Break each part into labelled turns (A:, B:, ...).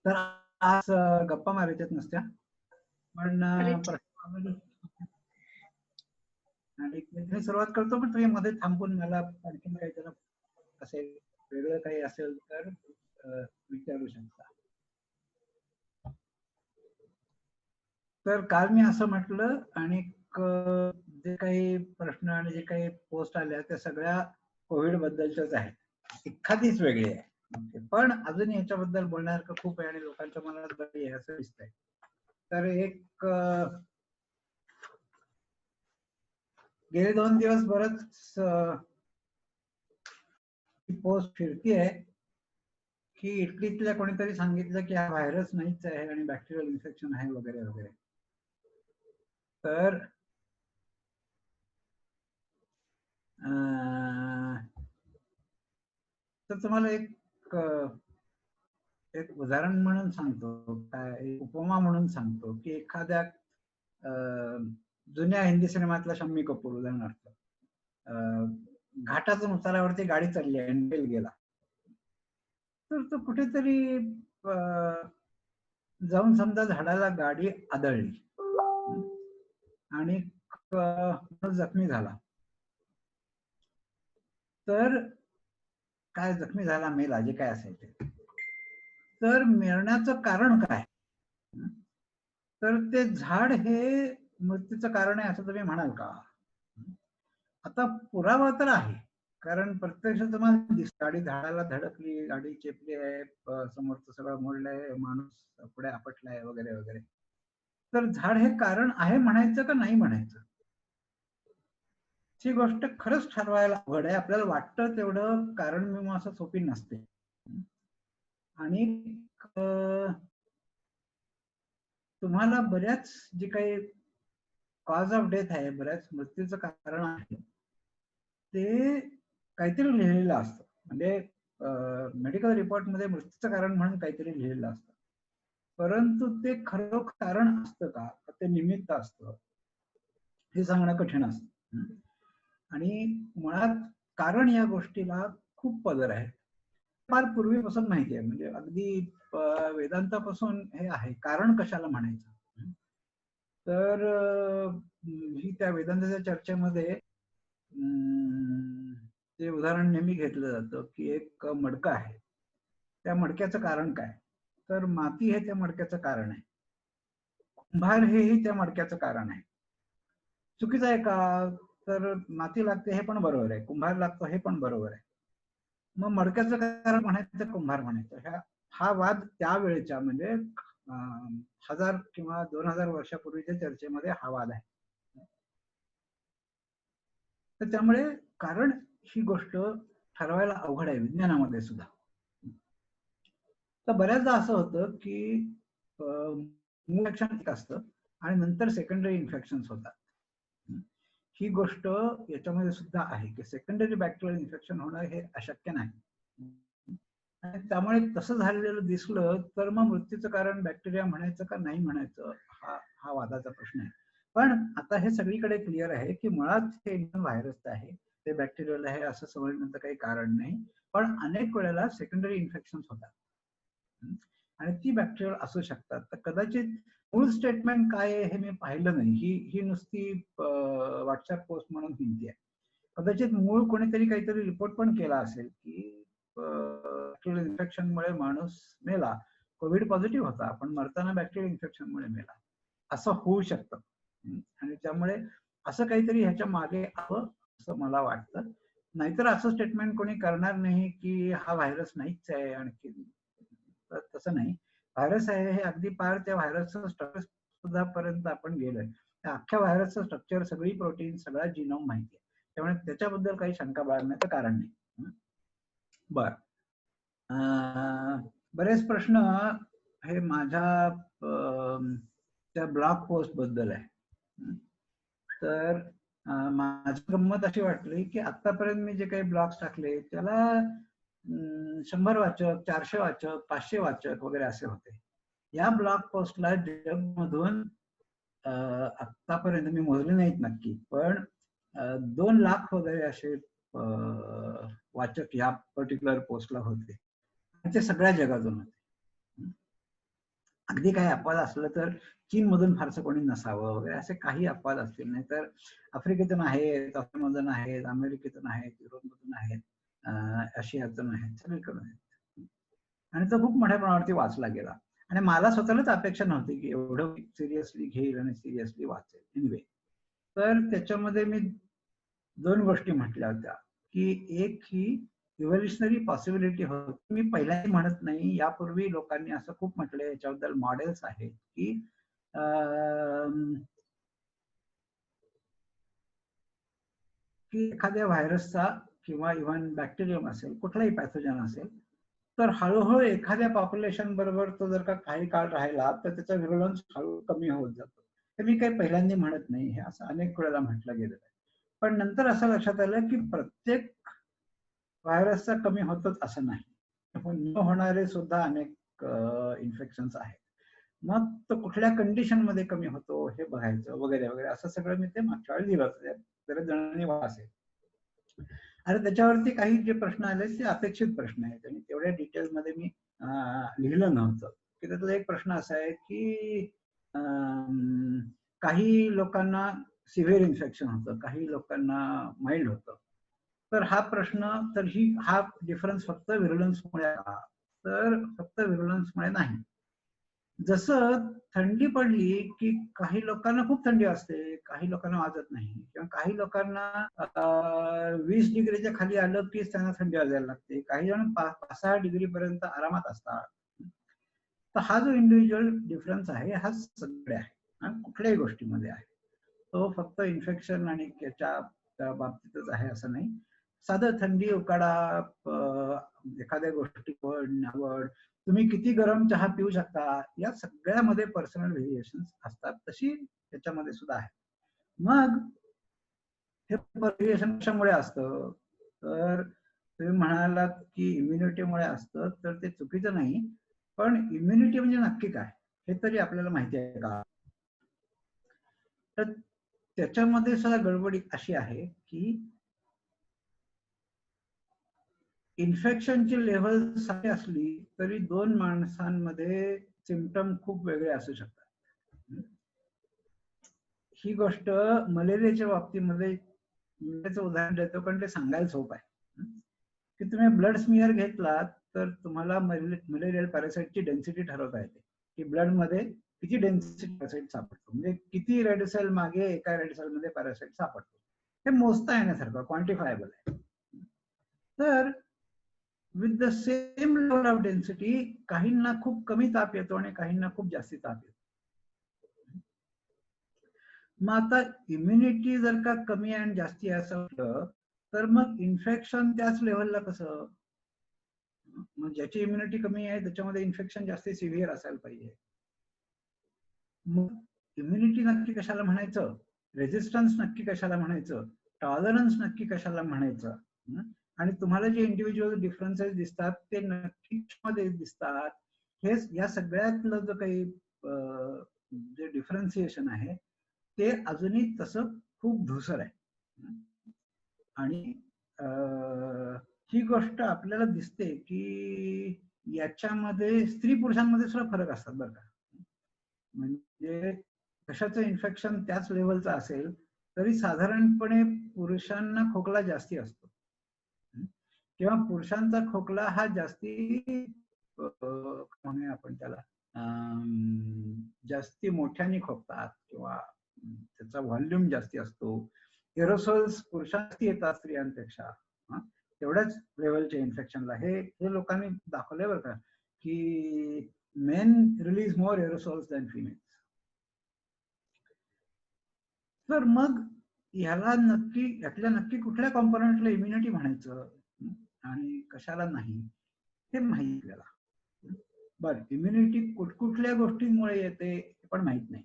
A: तर आज गप्पा मारायच्याच नसत्या, पण आणि मी सुरुवात करतो, पण तुम्ही मध्ये थांबून मला आणखीन काही जरा असेल वेगळं काही असेल तर विचारू शकता. तर काल मी असं म्हटलं, आणि जे काही प्रश्न आणि जे काही पोस्ट आल्या त्या सगळ्या कोविड बद्दलच्याच आहेत, एखादीच वेगळी आहे, पण अजून याच्याबद्दल बोलण्यासारखं खूप आहे आणि लोकांच्या मनात बरी आहे असं दिसतंय. तर एक गेले 2 दिवस बरंच पोस्ट फिरतीये की इटलीतल्या कोणीतरी सांगितलं की हा व्हायरस नाहीच आहे आणि बॅक्टेरियल इन्फेक्शन आहे वगैरे वगैरे. तर तुम्हाला एक उदाहरण म्हणून सांगतो, काय उपमा म्हणून सांगतो की एखाद्या जुन्या हिंदी सिनेमातला शम्मी कपूर उदाहरणार्थ घाटातून उतारावरती गाडी चालली आहे आणि बेल गेला, तर तो कुठेतरी जाऊन समजा झाडाला गाडी आदळली आणि जखमी झाला, तर काय जखमी झाला, मेला, जे काय असेल ते, तर मरण्याचं कारण काय? तर ते झाड हे मृत्यूचं कारण आहे असं तुम्ही म्हणाल का? आता पुरावा तर आहे, कारण प्रत्यक्ष तुम्हाला गाडी झाडाला धडकली, गाडी चेपली आहे, समोरचं सगळं मोडलंय, माणूस पुढे आपटलाय वगैरे वगैरे. तर झाड हे कारण आहे म्हणायचं का नाही म्हणायचं, ही गोष्ट खरंच ठरवायला अवघड आहे. आपल्याला वाटतं तेवढं कारण मीमांसा सोपी नसते. आणि तुम्हाला बऱ्याच जे काही कॉज ऑफ डेथ आहे, बऱ्याच मृत्यूचं कारण आहे, ते काहीतरी लिहिलेलं असतं. म्हणजे मेडिकल रिपोर्ट मध्ये मृत्यूचं कारण म्हणून काहीतरी लिहिलेलं असतं, परंतु ते खरोखर कारण असतं का, ते निमित्त असतं, हे सांगणं कठीण असतं. आणि मुळात कारण या गोष्टीला खूप पदर आहे, फार पूर्वीपासून माहिती आहे. म्हणजे अगदी वेदांतापासून हे आहे, कारण कशाला म्हणायचं. तर ही त्या वेदांताच्या चर्चेमध्ये ते उदाहरण नेहमी घेतलं जातं की एक मडकं आहे, त्या मडक्याचं कारण काय, तर माती हे त्या मडक्याचं कारण आहे, कुंभार हेही त्या मडक्याचं कारण आहे. चुकीचं आहे का? तर माती लागते हे पण बरोबर आहे, कुंभार लागतो हे पण बरोबर आहे, मग मडक्याचं कारण म्हणायचं कुंभार म्हणायचं, हा वाद त्यावेळेच्या म्हणजे 1000 किंवा 2000 वर्षापूर्वीच्या चर्चेमध्ये हा वाद आहे. तर त्यामुळे कारण ही गोष्ट ठरवायला अवघड आहे विज्ञानामध्ये सुद्धा. तर बऱ्याचदा असं होतं की इन्फेक्शन एक असतं आणि नंतर सेकंडरी इन्फेक्शन्स होतात. ही गोष्ट याच्यामध्ये सुद्धा आहे की सेकंडरी बॅक्टेरियल इन्फेक्शन होणं हे अशक्य नाही. आणि त्यामुळे तसं झालेलं दिसलं तर मग मृत्यूचं कारण बॅक्टेरिया म्हणायचं का नाही म्हणायचं, हा वादाचा प्रश्न आहे. पण आता हे सगळीकडे क्लिअर आहे की मुळात हे व्हायरस आहे, ते बॅक्टेरियल आहे असं समजण्याचं काही कारण नाही. पण अनेक वेळेला सेकंडरी इन्फेक्शन्स होतात आणि ती बॅक्टेरियल असू शकतात. तर कदाचित मूळ स्टेटमेंट काय आहे हे मी पाहिलं नाही, ही नुसती व्हॉट्सअप पोस्ट म्हणून हिंदी आहे. कदाचित मूळ कोणीतरी काहीतरी रिपोर्ट पण केला असेल की बॅक्टेरियल इन्फेक्शनमुळे माणूस मेला, कोविड पॉझिटिव्ह होता पण मरताना बॅक्टेरियल इन्फेक्शनमुळे मेला, असं होऊ शकतं. आणि त्यामुळे असं काहीतरी ह्याच्या मागे हवं असं मला वाटतं. नाहीतर असं स्टेटमेंट कोणी करणार नाही की हा व्हायरस नाहीच आहे आणखी. तसं नाही, व्हायरस आहे हे अगदी पार त्या व्हायरसचं स्ट्रक्चर सुद्धा पर्यंत आपण गेलोय. त्या अख्ख्या व्हायरसचं स्ट्रक्चर, सगळी प्रोटीन, सगळा जीनोम माहिती आहे, त्यामुळे त्याच्याबद्दल काही शंका बाळगण्याचं कारण नाही. बर, बरेच प्रश्न हे माझ्या त्या ब्लॉग पोस्ट बद्दल आहे. तर माझी गंमत अशी वाटली की आतापर्यंत मी जे काही ब्लॉग्स टाकले त्याला 100 वाचक, 400 वाचक, 500 वाचक वगैरे असे होते. या ब्लॉग पोस्टला जगमधून आतापर्यंत मी मोजले नाहीत नक्की, पण 2 लाख वगैरे असे वाचक या पर्टिक्युलर पोस्टला होते, ते सगळ्या जगातून होते. अगदी काही अपवाद असलं तर चीनमधून फारसं कोणी नसावं वगैरे असे काही अपवाद असतील, नाही तर आफ्रिकेतून आहेत, आफ्रिकेमधून आहेत, अमेरिकेतून आहेत, युरोपमधून आहेत, आशियातून आहेत, सगळीकडून आहेत. आणि तो खूप मोठ्या प्रमाणावरती वाचला गेला. आणि मला स्वतःलाच अपेक्षा नव्हती की एवढं सिरियसली घेईल आणि सिरियसली वाचेल. एनिवे, तर त्याच्यामध्ये मी 2 गोष्टी म्हटल्या होत्या, की एक ही इव्होल्युशनरी पॉसिबिलिटी होती. मी पहिल्यांदा म्हणत नाही, यापूर्वी लोकांनी असं खूप म्हटलंय, याच्याबद्दल मॉडेल्स आहेत, की की एखाद्या व्हायरसचा किंवा इव्हन बॅक्टेरियम असेल, कुठलाही पॅथोजन असेल, तर हळूहळू एखाद्या पॉप्युलेशन बरोबर तो जर का काही काळ राहिला तर त्याचा व्हिरुलन्स हळू कमी होत जातो. हे मी काही पहिल्यांदा म्हणत नाही, हे असं अनेक वेळेला म्हटलं गेलेलं आहे. पण नंतर असं लक्षात आलं की प्रत्येक व्हायरसचा कमी होतोच असं नाही, न होणारे सुद्धा अनेक इन्फेक्शन्स आहेत. मग तो कुठल्या कंडिशन मध्ये कमी होतो हे बघायचं वगैरे वगैरे, असं सगळं मी ते मागच्या वेळी दिलं होतं. बरेच जणांनी वाचेल. आणि त्याच्यावरती काही जे प्रश्न आले ते अपेक्षित प्रश्न आहेत आणि तेवढ्या डिटेलमध्ये मी लिहिलं नव्हतं. की त्यातला एक प्रश्न असा आहे की काही लोकांना सिव्हिअर इन्फेक्शन होतं, काही लोकांना माइल्ड होतं. तर हा प्रश्न, तर हा डिफरन्स फक्त व्हिरुलन्समुळे का? तर फक्त व्हिरुलन्समुळे नाही. जसं थंडी पडली की काही लोकांना खूप थंडी असते, काही लोकांना वाजत नाही, किंवा काही लोकांना 20 डिग्रीच्या खाली आलं की त्यांना थंडी वाजायला लागते, काही जण 5-6 डिग्री पर्यंत आरामात असतात. तर हा जो इंडिव्हिज्युअल डिफरन्स आहे हा सगळे आहे, कुठल्याही गोष्टीमध्ये आहे. तो फक्त इन्फेक्शन आणि त्याच्या बाबतीतच आहे असं नाही. साधं थंडी, उकाडा, एखाद्या गोष्टीवर आवड, तुम्ही किती गरम चहा पिऊ शकता, या सगळ्यामध्ये पर्सनल व्हेरिएशन असतात. तशी त्याच्यामध्ये सुद्धा आहे. मग हे व्हेरिएशन कशामुळे असतं? तर तुम्ही म्हणालात की इम्युनिटीमुळे असतं, तर ते चुकीचं नाही. पण इम्युनिटी म्हणजे नक्की काय हे तरी आपल्याला माहिती आहे का? तर त्याच्यामध्ये सुद्धा गडबडी अशी आहे की इन्फेक्शनची लेव्हल सारखी असली तरी 2 माणसांमध्ये सिम्पटम खूप वेगळे असू शकतात. ही गोष्ट मलेरियाच्या बाबतीमध्ये उदाहरण देतो, कारण ते सांगायला सोपं आहे. की तुम्ही ब्लड स्मिअर घेतलात तर तुम्हाला मलेरियल पॅरासाइटची डेन्सिटी ठरवता येते, की ब्लड मध्ये किती डेन्सिटी पॅरासाइट सापडतो, म्हणजे किती रेड सेल मागे एका रेड सेल मध्ये पॅरासाइट सापडतो. हे मोजता येण्यासारखं क्वांटिफायबल आहे. तर with the same level of density काहींना खूप कमी ताप येतो आणि काहींना खूप जास्ती ताप येतो. मग आता इम्युनिटी जर का कमी आणि जास्ती असं असलं तर मग इन्फेक्शन त्याच लेव्हलला कसं? मग ज्याची इम्युनिटी कमी आहे त्याच्यामध्ये इन्फेक्शन जास्त सिव्हिअर असायला पाहिजे. मग इम्युनिटी नक्की कशाला म्हणायचं, रेजिस्टन्स नक्की कशाला म्हणायचं, टॉलरन्स नक्की कशाला म्हणायचं? आणि तुम्हाला जे इंडिव्हिज्युअल डिफरन्सेस दिसतात ते नक्की मध्ये दिसतात. हे या सगळ्यातलं जो काही जे डिफरन्सिएशन आहे ते अजूनही तसं खूप धुसर आहे. आणि ही गोष्ट आपल्याला दिसते की याच्यामध्ये स्त्री पुरुषांमध्ये सुद्धा फरक असतात बरं का. म्हणजे कशाचं इन्फेक्शन त्याच लेवलचं असेल तरी साधारणपणे पुरुषांना खोकला जास्ती असतो, किंवा पुरुषांचा खोकला हा जास्ती म्हणूया आपण त्याला जास्ती मोठ्याने खोकतात, किंवा त्याचा व्हॉल्यूम जास्ती असतो. एरोसोल्स पुरुषांची येतात स्त्रियांपेक्षा तेवढ्याच लेवलच्या इन्फेक्शनला. हे लोकांनी दाखवलंय बरं का, की मेन रिलीज मोर एरोसोल्स दॅन फिमेल्स. तर मग यातल्या नक्की कुठल्या कॉम्पोनंटला इम्युनिटी म्हणायचं आणि कशाला नाही हे माहिती आपल्याला. बरं, इम्युनिटी कुठल्या गोष्टींमुळे येते हे पण माहित नाही.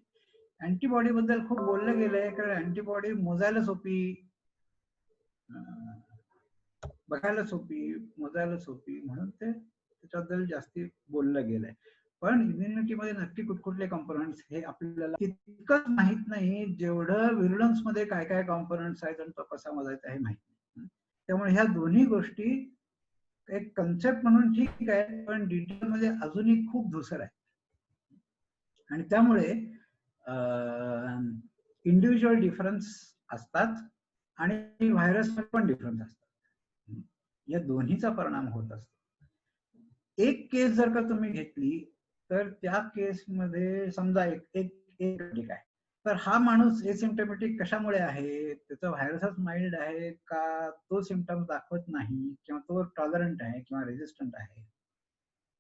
A: अँटीबॉडी बद्दल खूप बोललं गेलंय, कारण अँटीबॉडी मोजायला सोपी, बघायला सोपी, मोजायला सोपी, म्हणून ते त्याच्याबद्दल जास्ती बोललं गेलंय. पण इम्युनिटीमध्ये नक्की कुठले कॉम्पोनंट्स हे आपल्याला तितकंच माहित नाही जेवढं व्हिरुलन्स मध्ये काय काय कॉम्पोनंट्स आहेत आणि तो कसा मोजायचा हे माहित नाही. त्यामुळे ह्या दोन्ही गोष्टी एक कन्सेप्ट म्हणून ठीक आहे, पण डिटेल मध्ये अजूनही खूप धुसर आहे. आणि त्यामुळे इंडिव्हिज्युअल डिफरन्स असतात आणि व्हायरसमध्ये पण डिफरन्स असतात. या दोन्हीचा परिणाम होत असतो. एक केस जर का तुम्ही घेतली तर त्या केसमध्ये समजा एक ठीक आहे, तर हा माणूस एसिम्प्टोमॅटिक कशामुळे आहे? त्याचा व्हायरसच माइल्ड आहे का तो सिम्पटम्स दाखवत नाही किंवा तो टॉलरंट आहे किंवा रेजिस्टंट आहे,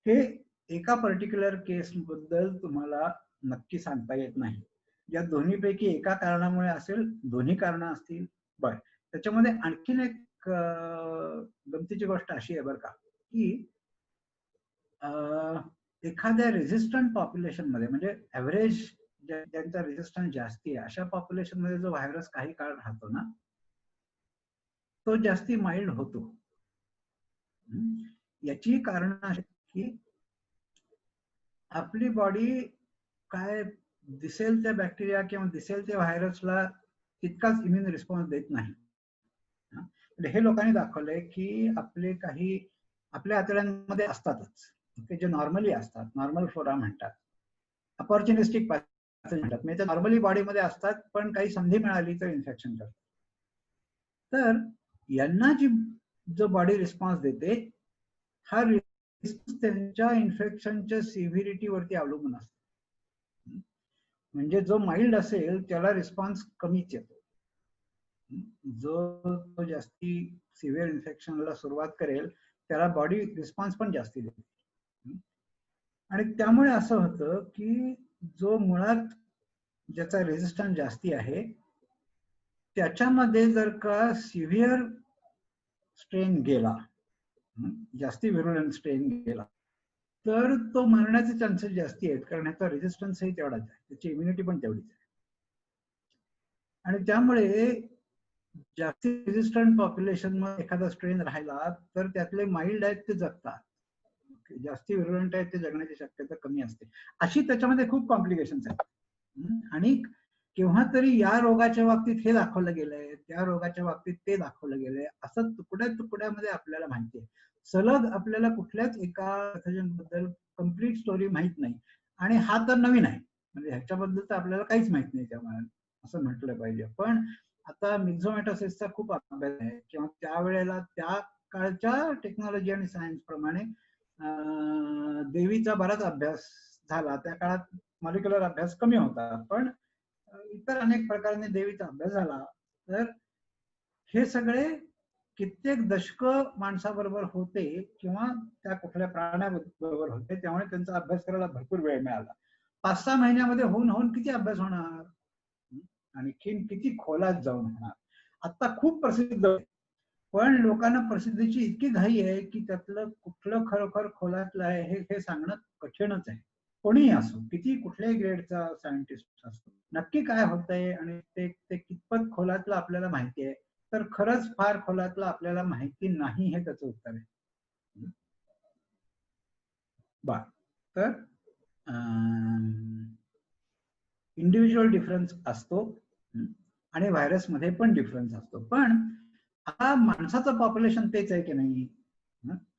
A: हे एका पर्टिक्युलर केस बद्दल तुम्हाला नक्की सांगता येत नाही. या दोन्हीपैकी एका कारणामुळे असेल, दोन्ही कारणं असतील. बर, त्याच्यामध्ये आणखीन एक गमतीची गोष्ट अशी आहे बरं का, की एखाद्या रेझिस्टंट पॉप्युलेशन मध्ये, म्हणजे ऍव्हरेज ज्यांचा रेझिस्टन्स जास्ती आहे अशा पॉप्युलेशन मध्ये जो व्हायरस काही काळ राहतो ना, तो जास्ती माइल्ड होतो. याची कारण आहे की आपली बॉडी काय दिसेल त्या बॅक्टेरिया किंवा दिसेल त्या व्हायरसला तितकाच इम्युन रिस्पॉन्स देत नाही. हे लोकांनी दाखवलंय की आपले काही आपल्या आतड्यांमध्ये असतातच जे नॉर्मली असतात, नॉर्मल फ्लोरा म्हणतात, अपॉर्च्युनिस्टिक म्हणतात, म्हणजे नॉर्मली बॉडीमध्ये असतात पण काही संधी मिळाली तर इन्फेक्शन करतात. तर यांना जो बॉडी रिस्पॉन्स देते हा त्यांच्या इन्फेक्शनच्या सिव्हिरिटी वरती अवलंबून असतो. म्हणजे जो माइल्ड असेल त्याला रिस्पॉन्स कमीच येतो, जो जास्ती सिव्हिअर इन्फेक्शनला सुरुवात करेल त्याला बॉडी रिस्पॉन्स पण जास्ती देते. आणि त्यामुळे असं होतं की जो मुळात ज्याचा रेजिस्टन्स जास्ती आहे त्याच्यामध्ये जर का सिव्हिअर स्ट्रेन गेला, जास्ती व्हिरुलंट स्ट्रेन गेला, तर तो मरण्याचे चान्सेस जास्ती आहेत, कारण ह्याचा रेजिस्टन्सही तेवढाच आहे, त्याची इम्युनिटी पण तेवढीच आहे. आणि त्यामुळे जास्ती रेजिस्टंट पॉप्युलेशन मध्ये एखादा स्ट्रेन राहिला तर त्यातले माइल्ड आहेत ते जगतात, जास्ती व्हिरुलंट आहेत ते जगण्याची शक्यता कमी असते. अशी त्याच्यामध्ये खूप कॉम्प्लिकेशन्स आहेत. आणि केव्हा तरी या रोगाच्या बाबतीत हे दाखवलं गेलंय, त्या रोगाच्या बाबतीत ते दाखवलं गेलंय, असं तुकड्या तुकड्यामध्ये आपल्याला माहिती आहे. सलग आपल्याला कुठल्याच एका पॅथोजन बद्दल कम्प्लीट स्टोरी माहित नाही. आणि हा तर नवीन आहे, म्हणजे ह्याच्याबद्दल तर आपल्याला काहीच माहित नाही त्यामुळे असं म्हटलं पाहिजे. पण आता मिक्झोमॅटोसिसचा खूप अभ्यास आहे, किंवा त्यावेळेला त्या काळच्या टेक्नॉलॉजी आणि सायन्स प्रमाणे देवीचा बराच अभ्यास झाला. त्या काळात मॉलिक्युलर अभ्यास कमी होता, पण इतर अनेक प्रकाराने देवीचा अभ्यास झाला. तर हे सगळे कित्येक दशक माणसाबरोबर होते किंवा त्या कुठल्या प्राण्याबरोबर होते, त्यामुळे त्यांचा अभ्यास करायला भरपूर वेळ मिळाला. 5-6 महिन्यामध्ये होऊन किती अभ्यास होणार, आणखीन किती खोलात जाऊन होणार. आता खूप प्रसिद्ध, पण लोकांना प्रसिद्धीची इतकी घाई आहे की त्यातलं कुठलं खरोखर खोलातलं आहे हे सांगणं कठीणच आहे. कोणीही असो, किती कुठल्याही ग्रेडचा सायंटिस्ट असतो, नक्की काय होतंय आणि ते कितपत खोलातलं आपल्याला माहिती आहे, तर खरंच फार खोलातलं आपल्याला माहिती नाही, हे त्याचं उत्तर आहे. बर, तर इंडिव्हिज्युअल डिफरन्स असतो आणि व्हायरसमध्ये पण डिफरन्स असतो. पण आता माणसाचं पॉप्युलेशन तेच आहे की नाही,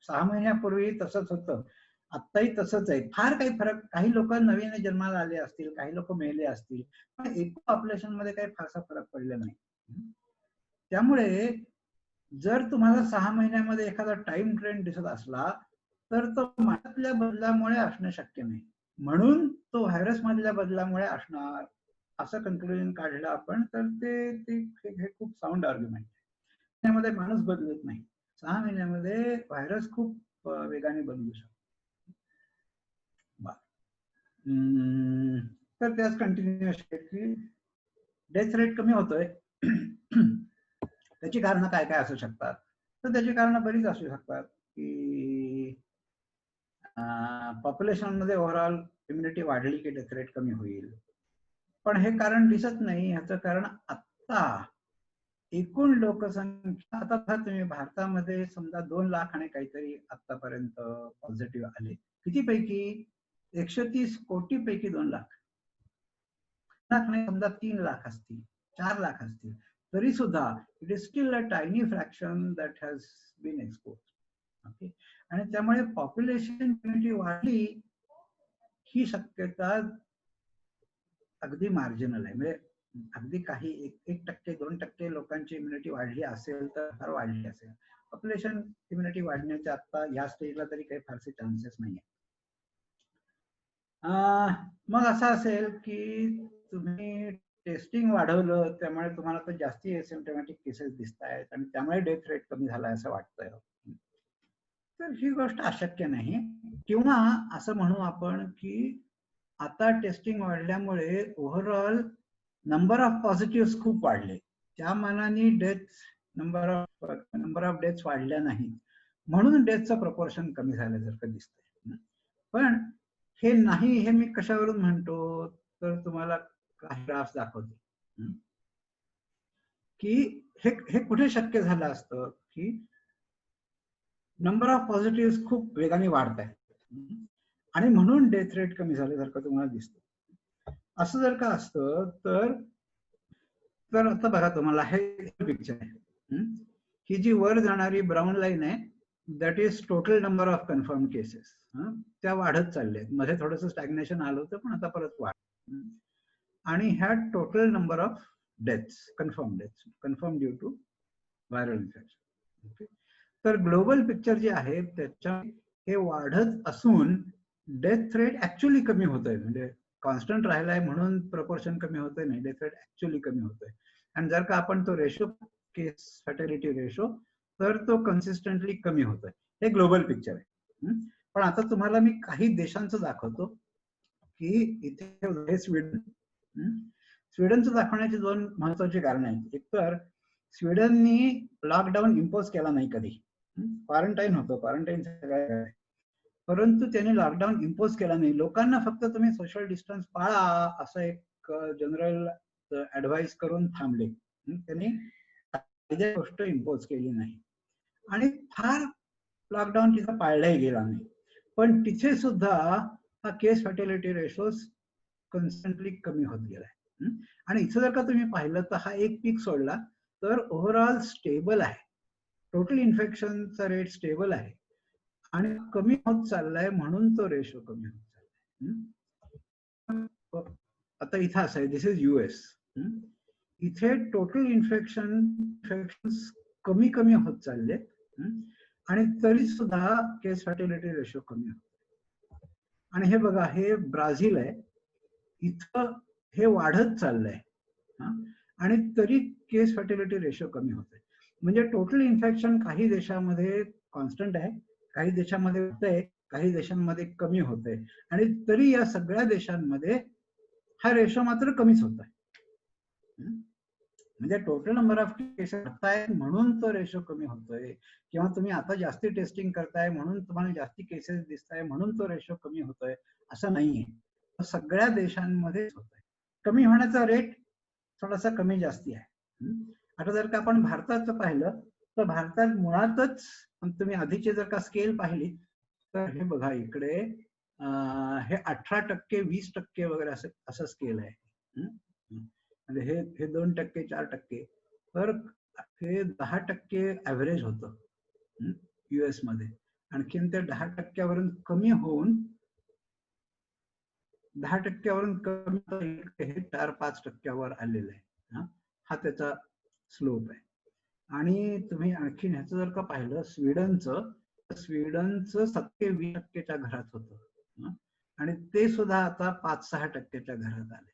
A: 6 महिन्यापूर्वी तसंच होतं, आत्ताही तसंच आहे. फार काही फरक, काही लोक नवीन जन्माला आले असतील, काही लोक मेले असतील, पण एक पॉप्युलेशन मध्ये काही फारसा फरक पडला नाही. त्यामुळे जर तुम्हाला 6 महिन्यामध्ये एखादा टाइम ट्रेंड दिसत असला तर तो माणसातल्या बदलामुळे असणं शक्य नाही, म्हणून तो व्हायरस मधल्या बदलामुळे असणार, असं कन्क्लुजन काढलं आपण. तर हे खूप साऊंड आर्ग्युमेंट आहे. त्यामध्ये माणूस बदलत नाही, 6 महिन्यामध्ये व्हायरस खूप वेगाने बदलू शकतो. तर त्याच कंटिन्युएशन की डेथ रेट कमी होतोय. त्याची कारणं काय काय असू शकतात, तर त्याची कारणं बरीच असू शकतात की पॉप्युलेशन मध्ये ओव्हरऑल इम्युनिटी वाढली की डेथ रेट कमी होईल. पण हे कारण दिसत नाही. ह्याचं कारण आत्ता एकूण लोकसंख्या, आता तुम्ही भारतामध्ये समजा 2 लाख आणि काहीतरी आतापर्यंत पॉझिटिव्ह आले, किती पैकी 130 कोटी पैकी 2 लाख, नाही समजा 3 लाख असतील, 4 लाख असतील, तरी सुद्धा it is still a tiny fraction that has been expose. Okay, आणि त्यामुळे पॉप्युलेशन इम्युनिटी वाढली ही शक्यता अगदी मार्जिनल आहे. म्हणजे अगदी काही 1% 2% लोकांची इम्युनिटी वाढली असेल तर फार वाढली असेल. पॉप्युलेशन इम्युनिटी वाढण्याच्या आता या स्टेजला तरी काही फारसे चान्सेस नाही आहे. मग असं असेल की तुम्ही टेस्टिंग वाढवलं त्यामुळे तुम्हाला तर जास्ती एसिम्प्टोमॅटिक केसेस दिसत आहेत आणि त्यामुळे डेथ रेट कमी झाला असं वाटतंय. तर ही गोष्ट अशक्य नाही. किंवा असं म्हणू आपण की आता टेस्टिंग वाढल्यामुळे ओव्हरऑल नंबर ऑफ पॉझिटिव्ह खूप वाढले, त्या मानाने नंबर ऑफ डेथ्स वाढल्या नाहीत, म्हणून डेथचं प्रपोर्शन कमी झाल्यासारखं दिसतंय. पण हे नाही हे मी कशावरून म्हणतो तर तुम्हाला काही ग्राफ्स दाखवतो की हे कुठे शक्य झालं असतं की नंबर ऑफ पॉझिटिव्ह खूप वेगाने वाढत आहेत आणि म्हणून डेथ रेट कमी झाल्यासारखं तुम्हाला दिसतं. असं जर का असतं तर आता बघा तुम्हाला हे पिक्चर आहे. ही जी वर जाणारी ब्राऊन लाईन आहे that is total number of confirm cases. त्या वाढत चालल्या आहेत. मध्ये थोडंसं स्टॅग्नेशन आलं होतं पण आता परत वाढ. आणि ह्या total number of deaths confirm due to viral infection. तर ग्लोबल पिक्चर जे आहे त्याच्या हे वाढत असून डेथ रेट ऍक्च्युअली कमी होत आहे. म्हणजे कॉन्स्टंट राहिलाय म्हणून प्रपोर्शन कमी होतंय नाही, डेथ रेट ऍक्च्युअली कमी होतोय. आणि जर का आपण तो रेशो केस फॅटॅलिटी रेशो तर तो कन्सिस्टंटली कमी होतोय. हे ग्लोबल पिक्चर आहे. पण आता तुम्हाला मी काही देशांचं दाखवतो की इथे स्वीडन. स्वीडनचं दाखवण्याची दोन महत्वाची कारण आहेत. एक तर स्वीडननी लॉकडाऊन इम्पोज केला नाही कधी. क्वारंटाईन होतं, क्वारंटाईन सगळं, परंतु त्यांनी लॉकडाऊन इम्पोज केला नाही. लोकांना फक्त तुम्ही सोशल डिस्टन्स पाळा असं एक जनरल ऍडवाइस करून थांबले. त्यांनी कायद्या गोष्ट इम्पोज केली नाही आणि फार लॉकडाऊन तिथं पाळलाही गेला नाही. पण तिथे सुद्धा हा केस फॅटॅलिटी रेशोज कन्स्टंटली कमी होत गेलाय. आणि इथं जर का तुम्ही पाहिलं तर हा एक पीक सोडला तर ओव्हरऑल स्टेबल आहे. टोटल इन्फेक्शनचा रेट स्टेबल आहे आणि कमी होत चाललाय म्हणून तो रेशो कमी होत चाललाय. आता इथं असं आहे, दिस इज US. इथे टोटल इन्फेक्शन कमी होत चालले आणि तरी सुद्धा केस फॅटॅलिटी रेशो कमी होत. आणि हे बघा हे ब्राझील आहे, इथं हे वाढत चाललंय आणि तरी केस फॅटॅलिटी रेशो कमी होत आहे. म्हणजे टोटल इन्फेक्शन काही देशामध्ये कॉन्स्टंट आहे, काही देशामध्ये होतंय, काही देशांमध्ये कमी होतंय आणि तरी या सगळ्या देशांमध्ये हा रेशो मात्र कमीच होत आहे. म्हणजे टोटल नंबर ऑफ केसेस वाढतायत म्हणून तो रेशो कमी होतोय किंवा तुम्ही आता जास्ती टेस्टिंग करताय म्हणून तुम्हाला जास्ती केसेस दिसताय म्हणून तो रेशो कमी होतोय असं नाहीये. सगळ्या देशांमध्ये होतोय. कमी होण्याचा रेट थोडासा कमी जास्ती आहे. आता जर का आपण भारताचं पाहिलं तर भारतात मुळातच तुम्ही आधीची जर का स्केल पाहिली तर हे बघा इकडे हे 18%, 20% वगैरे असं स्केल आहे. म्हणजे हे 2%, 4%, तर हे 10% ऍव्हरेज होतं US मध्ये. आणखीन ते 10%वरून कमी होऊन 10%वरून कमी हे 4-5% आलेलं आहे. हा त्याचा स्लोप आहे. आणि तुम्ही आणखीन ह्याचं जर का पाहिलं स्वीडनचं 20%च्या घरात होतं आणि ते सुद्धा आता 5-6%च्या घरात आले.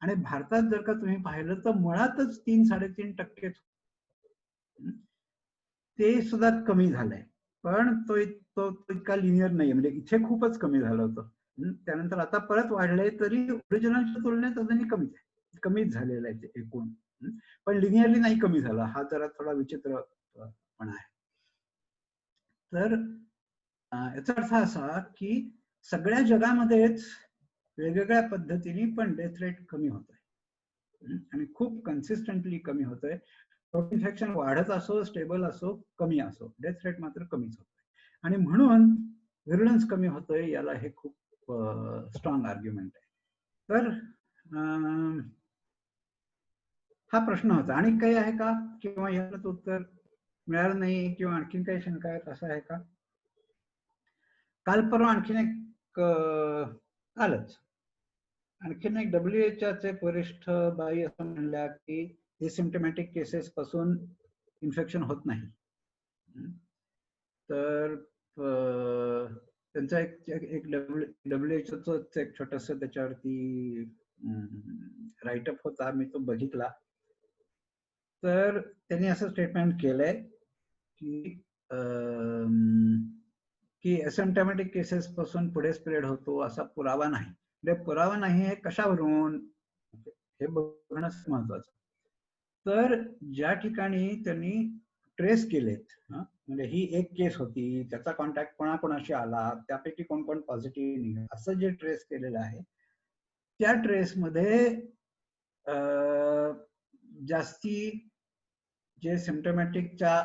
A: आणि भारतात जर का तुम्ही पाहिलं तर मुळातच 3-3.5% ते सुद्धा कमी झालंय. पण तो इतका लिनियर नाही, म्हणजे इथे खूपच कमी झालं होतं. त्यानंतर आता परत वाढलंय तरी ओरिजिनलच्या तुलनेत अजूनही कमीच झालेलं आहे ते एकूण. पण लिनियरली नाही कमी झाला, हा जरा थोडा विचित्रपणा आहे. तर याचा अर्थ असा की सगळ्या जगामध्येच वेगवेगळ्या पद्धतीने पण डेथ रेट कमी होत आहे आणि खूप कन्सिस्टंटली कमी होत आहे. इन्फेक्शन वाढत असो, स्टेबल असो, कमी असो, डेथ रेट मात्र कमीच होत आहे. आणि म्हणून व्हिरुलन्स कमी होतोय याला हे खूप स्ट्रॉंग आर्ग्युमेंट आहे. तर हा प्रश्न होता. आणि काही आहे का किंवा याचं उत्तर मिळालं नाही किंवा आणखीन काही शंका आहेत असं आहे का? काल परवा आणखीन एक आलंच आणखीन एक WHO एक वरिष्ठ बाई असं म्हणल्या की एसिम्प्टमॅटिक केसेस पासून इन्फेक्शन होत नाही. तर त्यांचा एक WHO एक छोटस त्याच्यावरती राईटअप होता, मी तो बघितला. तर त्यांनी असं स्टेटमेंट केलंय की की एसिम्प्टमॅटिक केसेस पासून पुढे स्प्रेड होतो असा पुरावा नाही. म्हणजे पुरावा नाही हे कशावरून हे बघणं महत्वाचं. तर ज्या ठिकाणी त्यांनी ट्रेस केलेत, म्हणजे ही एक केस होती, त्याचा कॉन्टॅक्ट कोणाकोणाशी आला, त्यापैकी कोण कोण पॉझिटिव्ह निघाले, असं जे ट्रेस केलेलं आहे त्या ट्रेसमध्ये जास्ती जे सिम्प्टमॅटिकच्या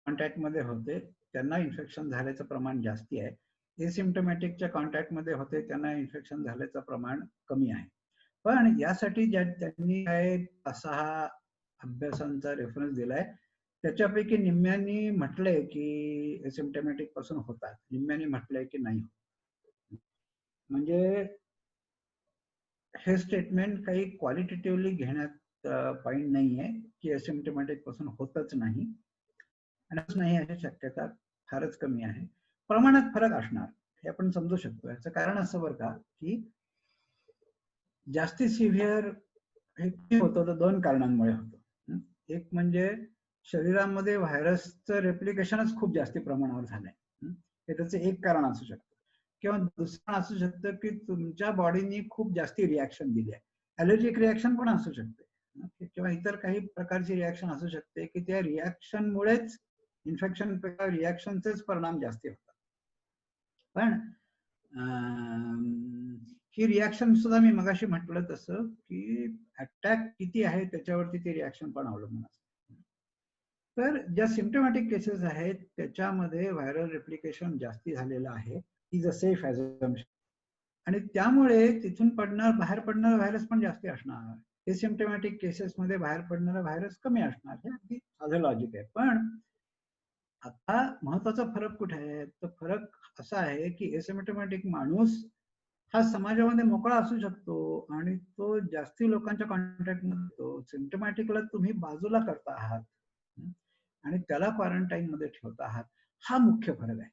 A: कॉन्टॅक्टमध्ये होते त्यांना इन्फेक्शन झाल्याचं प्रमाण जास्ती आहे. एसिम्प्टमॅटिकच्या कॉन्टॅक्टमध्ये होते त्यांना इन्फेक्शन झाल्याचं प्रमाण कमी आहे. पण यासाठी त्यांनी काय 5-6 अभ्यासांचा रेफरन्स दिलाय, त्याच्यापैकी निम्म्यांनी म्हटलंय की एसिम्प्टमॅटिक पासून होतात, निम्म्यांनी म्हटलंय की नाही. म्हणजे हे स्टेटमेंट काही क्वालिटेटिव्हली घेण्यात पॉइंट नाहीये की एसिम्प्टमॅटिक पासून होतच नाही आणि नाही अशी शक्यता फारच कमी आहे. प्रमाणात फरक असणार हे आपण समजू शकतो. याचं कारण असं बरं का की जास्ती सिव्हिअर हे होतं तर 2 कारणांमुळे होतं. एक म्हणजे शरीरामध्ये व्हायरसचं रेप्लिकेशनच खूप जास्ती प्रमाणावर झालंय, हे त्याचं एक कारण असू शकतं. किंवा दुसरं असू शकतं की तुमच्या बॉडीनी खूप जास्ती रिॲक्शन दिली आहे. ॲलर्जिक रिॲक्शन पण असू शकते किंवा इतर काही प्रकारची रिॲक्शन असू शकते की त्या रिॲक्शनमुळेच इन्फेक्शन पेक्षा रिॲक्शनचेच परिणाम जास्ती होतात. पण ही रिॲक्शन सुद्धा मी मगाशी म्हटलं तसं की अटॅक किती आहे त्याच्यावरती ती रिॲक्शन पण अवलंबून असते. तर ज्या सिम्प्टमॅटिक केसेस आहेत त्याच्यामध्ये व्हायरल रेप्लिकेशन जास्ती झालेलं आहे, इज अ सेफ ॲझम्पशन, आणि त्यामुळे तिथून बाहेर पडणारा व्हायरस पण जास्ती असणार. एसिम्प्टमॅटिक केसेसमध्ये बाहेर पडणारा व्हायरस कमी असणार, हे अगदी साधं लॉजिक आहे. पण आता महत्वाचा फरक कुठे आहे? तर फरक असा आहे की एसिम्प्टमॅटिक माणूस हा समाजामध्ये मोकळा असू शकतो आणि तो जास्ती लोकांच्या कॉन्टॅक्टमध्ये येतो. सिम्प्टमॅटिकला तुम्ही बाजूला करता आहात आणि त्याला क्वारंटाईन मध्ये ठेवता आहात, हा मुख्य फरक आहे.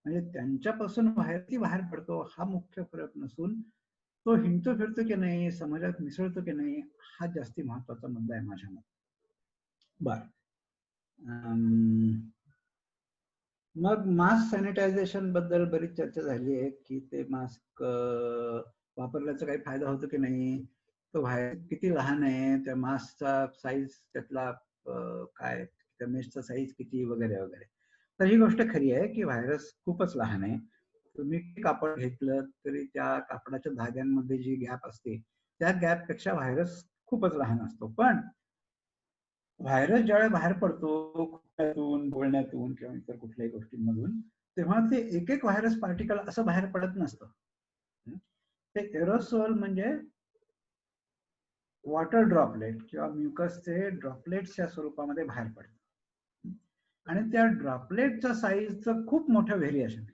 A: म्हणजे त्यांच्यापासून बाहेर पडतो हा मुख्य फरक नसून तो हिंडतो फिरतो की नाही, समाजात मिसळतो की नाही, हा जास्ती महत्वाचा मुद्दा आहे माझ्या मते. बर, मग मास्क सॅनिटायझेशन बद्दल बरीच चर्चा झाली आहे की ते मास्क वापरल्याचा काही फायदा होतो की नाही, तो व्हायरस किती लहान आहे, त्या मास्कचा साईज, त्यातला काय, त्या मेशचा साईज किती वगैरे वगैरे. तर ही गोष्ट खरी आहे की व्हायरस खूपच लहान आहे. तुम्ही कापड घेतलं तरी त्या कापडाच्या धाग्यांमध्ये जी गॅप असते त्या गॅप पेक्षा व्हायरस खूपच लहान असतो. पण व्हायरस ज्यावेळेला बाहेर पडतो खोकल्यातून, बोलण्यातून किंवा इतर कुठल्याही गोष्टींमधून, तेव्हा ते एक एक व्हायरस पार्टिकल असं बाहेर पडत नसतं. ते एरोसोल म्हणजे वॉटर ड्रॉपलेट किंवा म्युकसचे ड्रॉपलेट्सच्या स्वरूपामध्ये बाहेर पडतं आणि त्या ड्रॉपलेटच्या साईजचं खूप मोठं व्हेरिएशन आहे.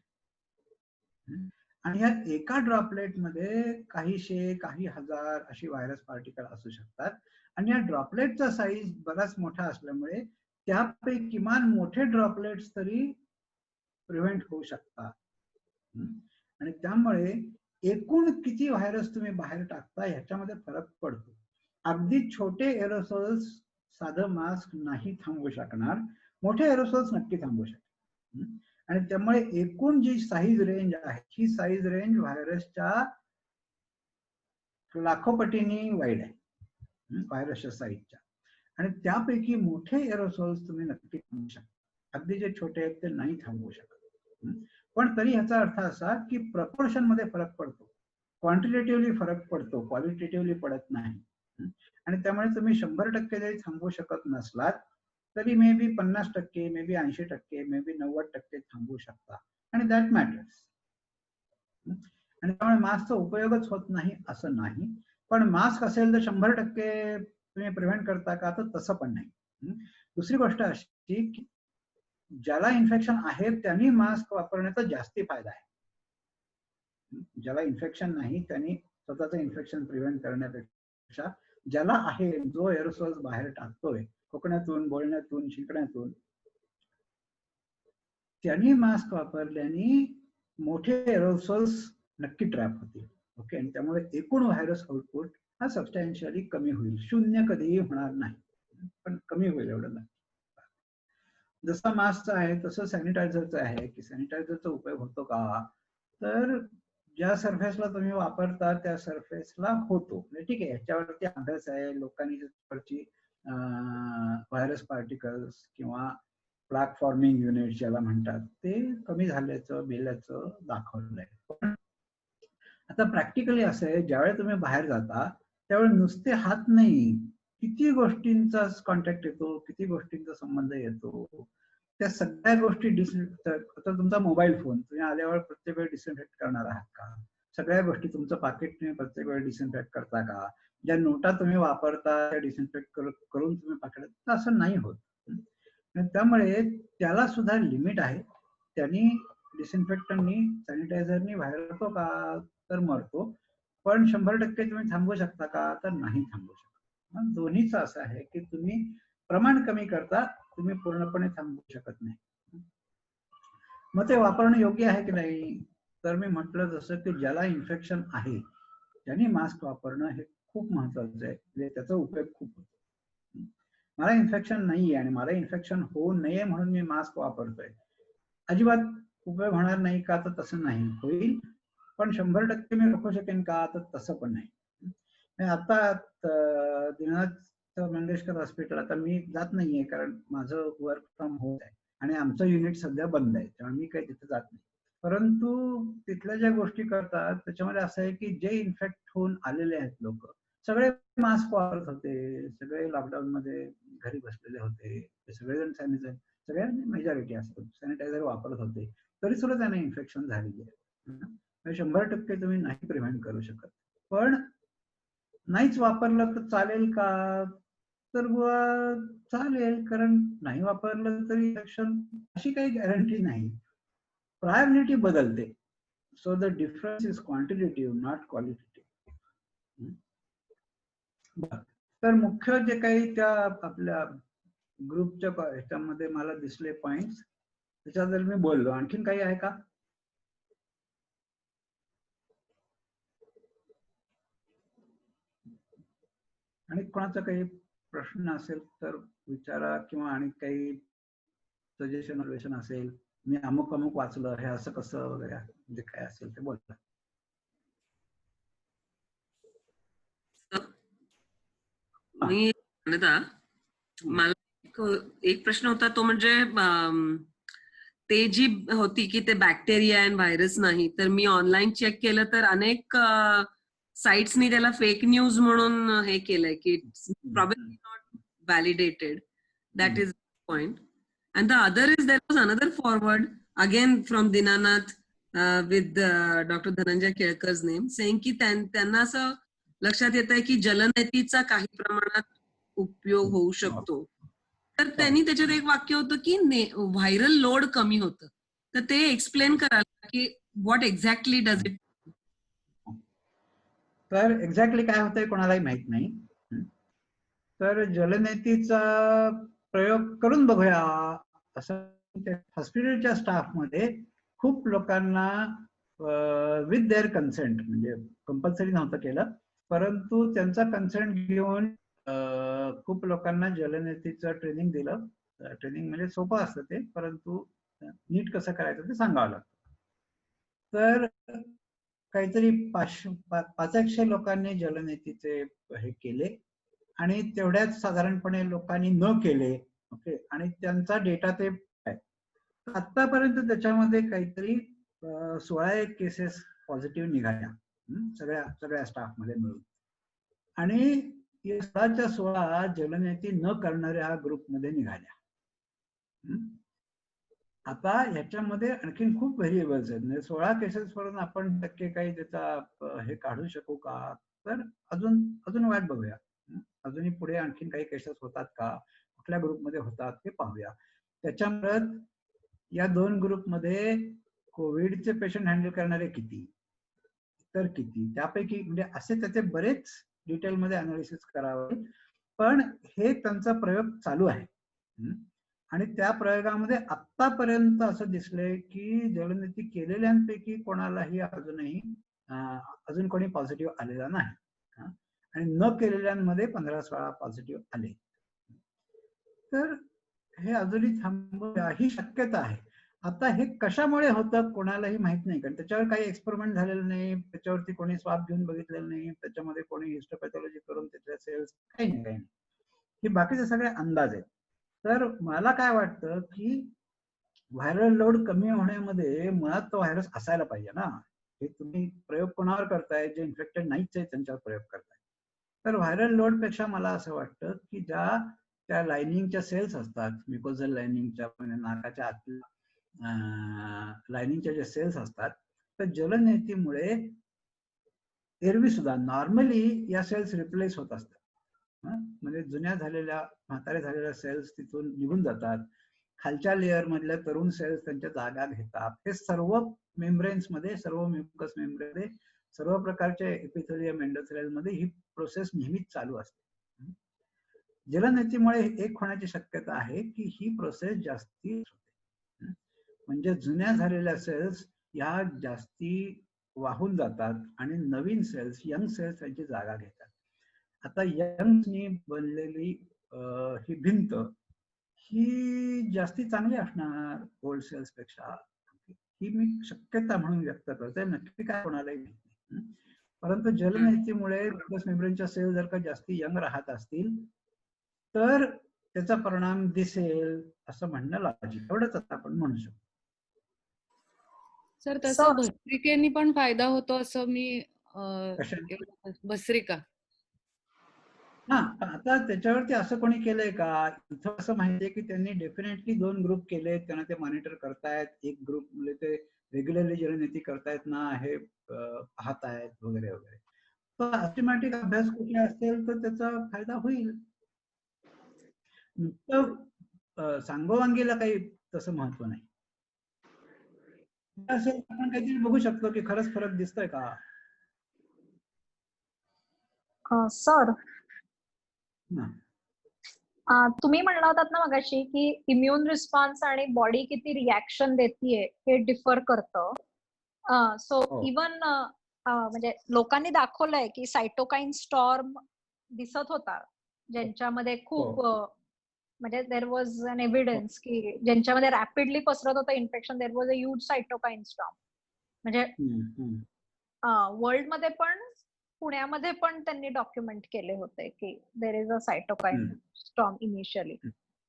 A: आणि ह्या एका ड्रॉपलेटमध्ये काहीशे काही हजार अशी व्हायरस पार्टिकल असू शकतात आणि या ड्रॉपलेटचा साईज बराच मोठा असल्यामुळे त्यापैकी किमान मोठे ड्रॉपलेट्स तरी प्रिव्हेंट होऊ शकतात. आणि त्यामुळे एकूण किती व्हायरस तुम्ही बाहेर टाकता ह्याच्यामध्ये फरक पडतो. अगदी छोटे एरोसोल्स साधं मास्क नाही थांबवू शकणार, मोठे एरोसोल्स नक्की थांबवू शकतात. आणि त्यामुळे एकूण जी साईज रेंज आहे ही साईज रेंज व्हायरसच्या लाखो पटींनी वाईड आहे, व्हायरसच्या साईजच्या. आणि त्यापैकी मोठे एरोसोल्स तुम्ही नक्की थांबवू शकता, अगदी जे छोटे आहेत ते नाही थांबवू शकत. पण तरी ह्याचा अर्थ असा की प्रपोर्शन मध्ये फरक पडतो, क्वांटिटेटिव्हली फरक पडतो, क्वालिटेटिव्हली पडत नाही. आणि त्यामुळे तुम्ही 100% जरी थांबवू शकत नसलात तरी may be 50%, may be 80%, may be 90% थांबवू शकता, आणि दॅट मॅटर्स. आणि त्यामुळे मास्कचा उपयोगच होत नाही असं नाही. पण मास्क असेल तर 100% तुम्ही प्रिव्हेंट करता का, तर तसं पण नाही. दुसरी गोष्ट अशी की ज्याला इन्फेक्शन आहे त्यांनी मास्क वापरण्याचा जास्ती फायदा आहे. ज्याला इन्फेक्शन नाही त्यांनी स्वतःचं इन्फेक्शन प्रिव्हेंट करण्यापेक्षा ज्याला आहे, जो एरोसोल्स बाहेर टाकतोय खोकण्यातून, बोलण्यातून, शिंकण्यातून, त्यांनी मास्क वापरल्याने मोठे एरोसोल्स नक्की ट्रॅप होतील. ओके, आणि त्यामुळे एकूण व्हायरस आउटपुट हा सबस्टॅन्शियली कमी होईल. शून्य कधीही होणार नाही, पण कमी होईल एवढं नाही. जसं मास्कचा आहे तसं सॅनिटायझरचं आहे, की सॅनिटायझरचा उपयोग होतो का, तर ज्या सरफेसला तुम्ही वापरता त्या सरफेसला होतो. ठीक आहे, ह्याच्यावरती अभ्यास आहे, लोकांनी त्याच्यावरची व्हायरस पार्टिकल्स किंवा प्लाक फॉर्मिंग युनिट ज्याला म्हणतात ते कमी झाल्याचं बिल्याचं दाखवलंय. पण आता प्रॅक्टिकली असं आहे, ज्यावेळेस तुम्ही बाहेर जाता त्यावेळेस नुसते हात नाही, किती गोष्टींचा कॉन्टॅक्ट येतो, किती गोष्टींचा संबंध येतो. त्या सगळ्या गोष्टी आता तुमचा मोबाईल फोन तुम्ही आल्यावर प्रत्येक वेळ डिसइन्फेक्ट करणार आहात का? सगळ्या गोष्टी तुमचं पाकिट तुम्ही प्रत्येक वेळ डिसइन्फेक्ट करता का? ज्या नोटा तुम्ही वापरता त्या डिसइन्फेक्ट करून तुम्ही पाकिटात, असं नाही होत. त्यामुळे त्याला सुद्धा लिमिट आहे. त्यांनी डिसइन्फेक्टंटनी, सॅनिटायझरनी व्हायरस होतो का, तर मरतो. पण 100% तुम्ही थांबवू शकता का, तर नाही थांबवू शकता. दोन्हीच असं आहे की तुम्ही प्रमाण कमी करता, तुम्ही पूर्णपणे थांबवू शकत नाही. मग ते वापरणं योग्य आहे की नाही, तर मी म्हटलं जसं की ज्याला इन्फेक्शन आहे त्यांनी मास्क वापरणं हे खूप महत्वाचं आहे. म्हणजे त्याचा उपयोग खूप होतो. मला इन्फेक्शन नाहीये आणि मला इन्फेक्शन होऊ नये म्हणून मी मास्क वापरतोय, अजिबात उपयोग होणार नाही का, तर तसं नाही. होईल, पण 100% मी रोखू शकेन का, तर तसं पण नाही. आता दीनानाथ मंगेशकर हॉस्पिटल आता मी जात नाहीये, कारण माझं वर्क फ्रॉम होम आहे आणि आमचं युनिट सध्या बंद आहे, त्यामुळे मी काही तिथे जात नाही. परंतु तिथल्या ज्या गोष्टी करतात त्याच्यामध्ये असं आहे की जे इन्फेक्ट होऊन आलेले आहेत लोक सगळे मास्क वापरत होते, सगळे लॉकडाऊन मध्ये घरी बसलेले होते, सगळेजण सॅनिटायझर, सगळ्यांनी मेजॉरिटी असतात सॅनिटायझर वापरत होते, तरी सुद्धा त्यांना इन्फेक्शन झालेली आहे. 100% तुम्ही नाही प्रिव्हेंट करू शकत. पण नाहीच वापरलं तर चालेल का, तर चालेल, कारण नाही वापरलं तरी इन्फेक्शन अशी काही गॅरंटी नाही. प्रायोरिटी बदलते. So the difference is quantitative, not qualitative. तर मुख्य जे काही त्या आपल्या ग्रुपच्या ह्याच्यामध्ये मला दिसले पॉइंट्स, त्याच्याबद्दल मी बोललो. आणखीन काही आहे का? आणि कोणाचा काही प्रश्न असेल तर विचारा, किंवा आणि काही सजेशन असेल, मी अमुक अमुक वाचलं, हे असं कसं वगैरे, जे काय असेल ते बोलता.
B: मी मला एक प्रश्न होता, तो म्हणजे ते जी होती की ते बॅक्टेरिया अँड व्हायरस नाही, तर मी ऑनलाईन चेक केलं तर अनेक साइट्सनी त्याला फेक न्यूज म्हणून हे केलंय की probably not validated. That is the point. And the other is there was another forward again from Dinanath with Dr. Dhananjay Kelkar's name saying की त्यांना असं लक्षात येत आहे की जलनेतीचा काही प्रमाणात उपयोग होऊ शकतो. तर त्यांनी त्याच्यात एक वाक्य होतं की व्हायरल लोड कमी होतं, तर ते एक्सप्लेन कराल की व्हॉट एक्झॅक्टली डज इट.
A: तर एक्झॅक्टली काय होतंय कोणालाही माहित नाही. तर जलनेतीचा प्रयोग करून बघूया असं हॉस्पिटलच्या स्टाफमध्ये खूप लोकांना विथ देअर कन्सेंट, म्हणजे कंपल्सरी नव्हतं केलं, परंतु त्यांचा कन्सेंट घेऊन खूप लोकांना जलनेतीचं ट्रेनिंग दिलं. ट्रेनिंग म्हणजे सोपं असतं ते, परंतु नीट कसं करायचं ते सांगावं लागतं. तर काहीतरी 500 लोकांनी जलनेतीचे हे केले आणि तेवढ्याच साधारणपणे लोकांनी न केले. ओके, आणि त्यांचा डेटा ते आहे. आतापर्यंत त्याच्यामध्ये काहीतरी 16 केसेस पॉझिटिव्ह निघाल्या सगळ्या स्टाफमध्ये मिळून, आणि 16च्या 16 जलनेती न करणाऱ्या ग्रुपमध्ये निघाल्या. आता ह्याच्यामध्ये आणखीन खूप व्हेरिएबल्स आहेत, म्हणजे 16 केसेस वरून आपण टक्के काही त्याचा हे काढू शकू का, तर अजून वाट बघूया. अजूनही पुढे आणखीन काही केसेस होतात का, कुठल्या ग्रुपमध्ये होतात हे पाहूया. त्याच्यामुळे या 2 ग्रुपमध्ये कोविडचे पेशंट हँडल करणारे किती, तर किती, त्यापैकी म्हणजे असे त्याचे बरेच डिटेलमध्ये अनालिसिस करावे. पण हे त्यांचा प्रयोग चालू आहे. आणि त्या प्रयोगामध्ये आतापर्यंत असं दिसलंय की जलनेती केलेल्यांपैकी कोणालाही अजून कोणी पॉझिटिव्ह आलेला नाही, आणि न केलेल्यांमध्ये 15-16 पॉझिटिव्ह आले. तर हे अजूनही थांबवा ही शक्यता आहे. आता हे कशामुळे होतं कोणालाही माहित नाही, कारण त्याच्यावर काही एक्सपेरिमेंट झालेलं नाही, त्याच्यावरती कोणी स्वाब घेऊन बघितलेलं नाही, त्याच्यामध्ये कोणी हिस्टोपॅथॉलॉजी करून त्याच्या सेल्स काही नाही. हे बाकीचे सगळे अंदाज आहेत. तर मला काय वाटतं की व्हायरल लोड कमी होण्यामध्ये मुळात तो व्हायरस असायला पाहिजे ना. हे तुम्ही प्रयोग कोणावर करताय, जे इन्फेक्टेड नाहीच आहे त्यांच्यावर प्रयोग करताय. तर व्हायरल लोड पेक्षा मला असं वाटतं की त्या लायनिंगच्या सेल्स असतात, म्युकोझल लायनिंगच्या, नाकाच्या आतल्या लायनिंगच्या जे सेल्स असतात, तर जलनेतीमुळे एरवी सुद्धा नॉर्मली या सेल्स रिप्लेस होत असतात. म्हणजे जुन्या झालेल्या, म्हातारे झालेल्या सेल्स तिथून निघून जातात, खालच्या लेअर मधल्या तरुण सेल्स त्यांच्या जागा घेतात. हे सर्व मेम्ब्रेन्स मध्ये, सर्व म्युकस मेम्ब्रेन, सर्व प्रकारच्या एपिथेलियम एंडोथेलियम मध्ये ही प्रोसेस नेहमीच चालू असते. जलनेतीमुळे एक होण्याची शक्यता आहे की ही प्रोसेस जास्ती होते, म्हणजे जुन्या झालेल्या सेल्स ह्या जास्ती वाहून जातात आणि नवीन सेल्स, यंग सेल्स त्यांची जागा घेतात. आता यंगनी बनलेली ही भिंत ही जास्ती चांगली असणार ओल्ड सेल्स पेक्षा, ही मी शक्यता म्हणून व्यक्त करतोय, नक्की काय कोणालाही माहित नाही. परंतु जलनेतीमुळे म्युकस मेम्ब्रेनच्या सेल जर का जास्ती यंग राहत असतील तर त्याचा परिणाम दिसेल असं म्हणणं लॉजिक, एवढंच आता आपण म्हणू शकतो.
C: सर तसं भस्त्रिकेने पण फायदा होतो असं मी भस्त्रिका
A: हा, आता त्याच्यावरती असं कोणी केलंय का? इथं असं माहितीये की त्यांनी डेफिनेटली 2 ग्रुप केले, त्यांना ते मॉनिटर करतायत. एक ग्रुप म्हणजे ते रेग्युलरली जलनेती करतायत ना, हे पाहतायत वगैरे वगैरे. तर सिस्टमॅटिक अभ्यास कुठे असेल तर त्याचा फायदा होईल. नुसतं सांगोवांगीला काही तसं महत्व नाही. असेल आपण काहीतरी बघू शकतो की खरंच फरक दिसतोय का.
D: सर, तुम्ही म्हणला होतात ना मगाशी की इम्युन रिस्पॉन्स आणि बॉडी किती रिॲक्शन देतीये हे डिफर करतं. सो इवन म्हणजे लोकांनी दाखवलंय की सायटोकाईन स्टॉर्म दिसत होता, ज्यांच्यामध्ये खूप म्हणजे देर वॉज अन एव्हिडन्स की ज्यांच्यामध्ये रॅपिडली पसरत होतं infection, there was a huge cytokine storm. म्हणजे वर्ल्ड मध्ये पण, पुण्यामध्ये पण त्यांनी डॉक्युमेंट केले होते की there is a cytokine storm initially.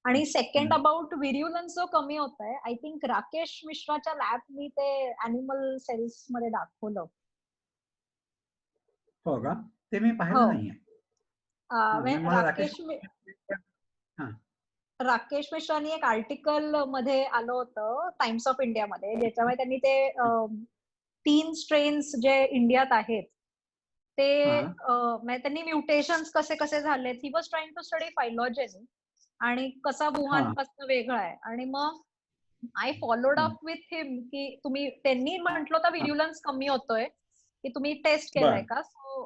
D: आणि सेकंड अबाउट व्हिर्युलन्स जो कमी होत आहे, आय थिंक राकेश मिश्राच्या लॅब मी ते अॅनिमल सेल्स मध्ये दाखवलं.
A: हो का? ते मी पाहिलं नाहीये.
D: राकेश मिश्रानी एक आर्टिकल मध्ये आलं होतं टाइम्स ऑफ इंडिया मध्ये, ज्याच्यामध्ये त्यांनी ते 3 स्ट्रेन्स जे इंडियात आहेत ते त्यांनी म्युटेशन्स कसे कसे झालेत, he was trying to study phylogeny, आणि कसा वुहान पासून वेगळा आहे. आणि मग I followed up with him की तुम्ही, त्यांनी म्हटलं होतं व्हिर्युलन्स कमी होतोय, की तुम्ही टेस्ट केलंय का. So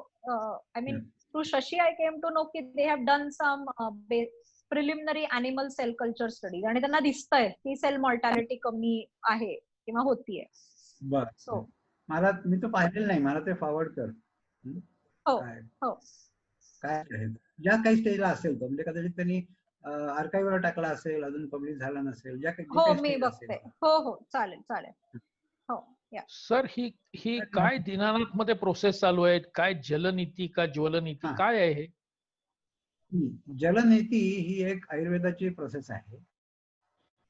D: I mean through Shashi I came to know की they have done some preliminary animal cell culture study, आणि त्यांना दिसतंय की सेल मॉर्टॅलिटी कमी आहे किंवा होतीये.
A: सो मला, मी तो पाहिलेलं नाही, मला ते फॉरवर्ड कर. काय ज्या काही स्टेजला असेल तो, म्हणजे कदाचित त्यांनी आर्काइव्हवर टाकला असेल, अजून पब्लिश झाला नसेल, ज्या काही
D: मी बघते. हो चालेल चालेल. हो
E: सर, ही काय दीनानाथ मध्ये प्रोसेस चालू आहे? काय जलनीती का ज्वलनीती काय आहे हे?
A: जलनेती ही एक आयुर्वेदाची प्रोसेस आहे,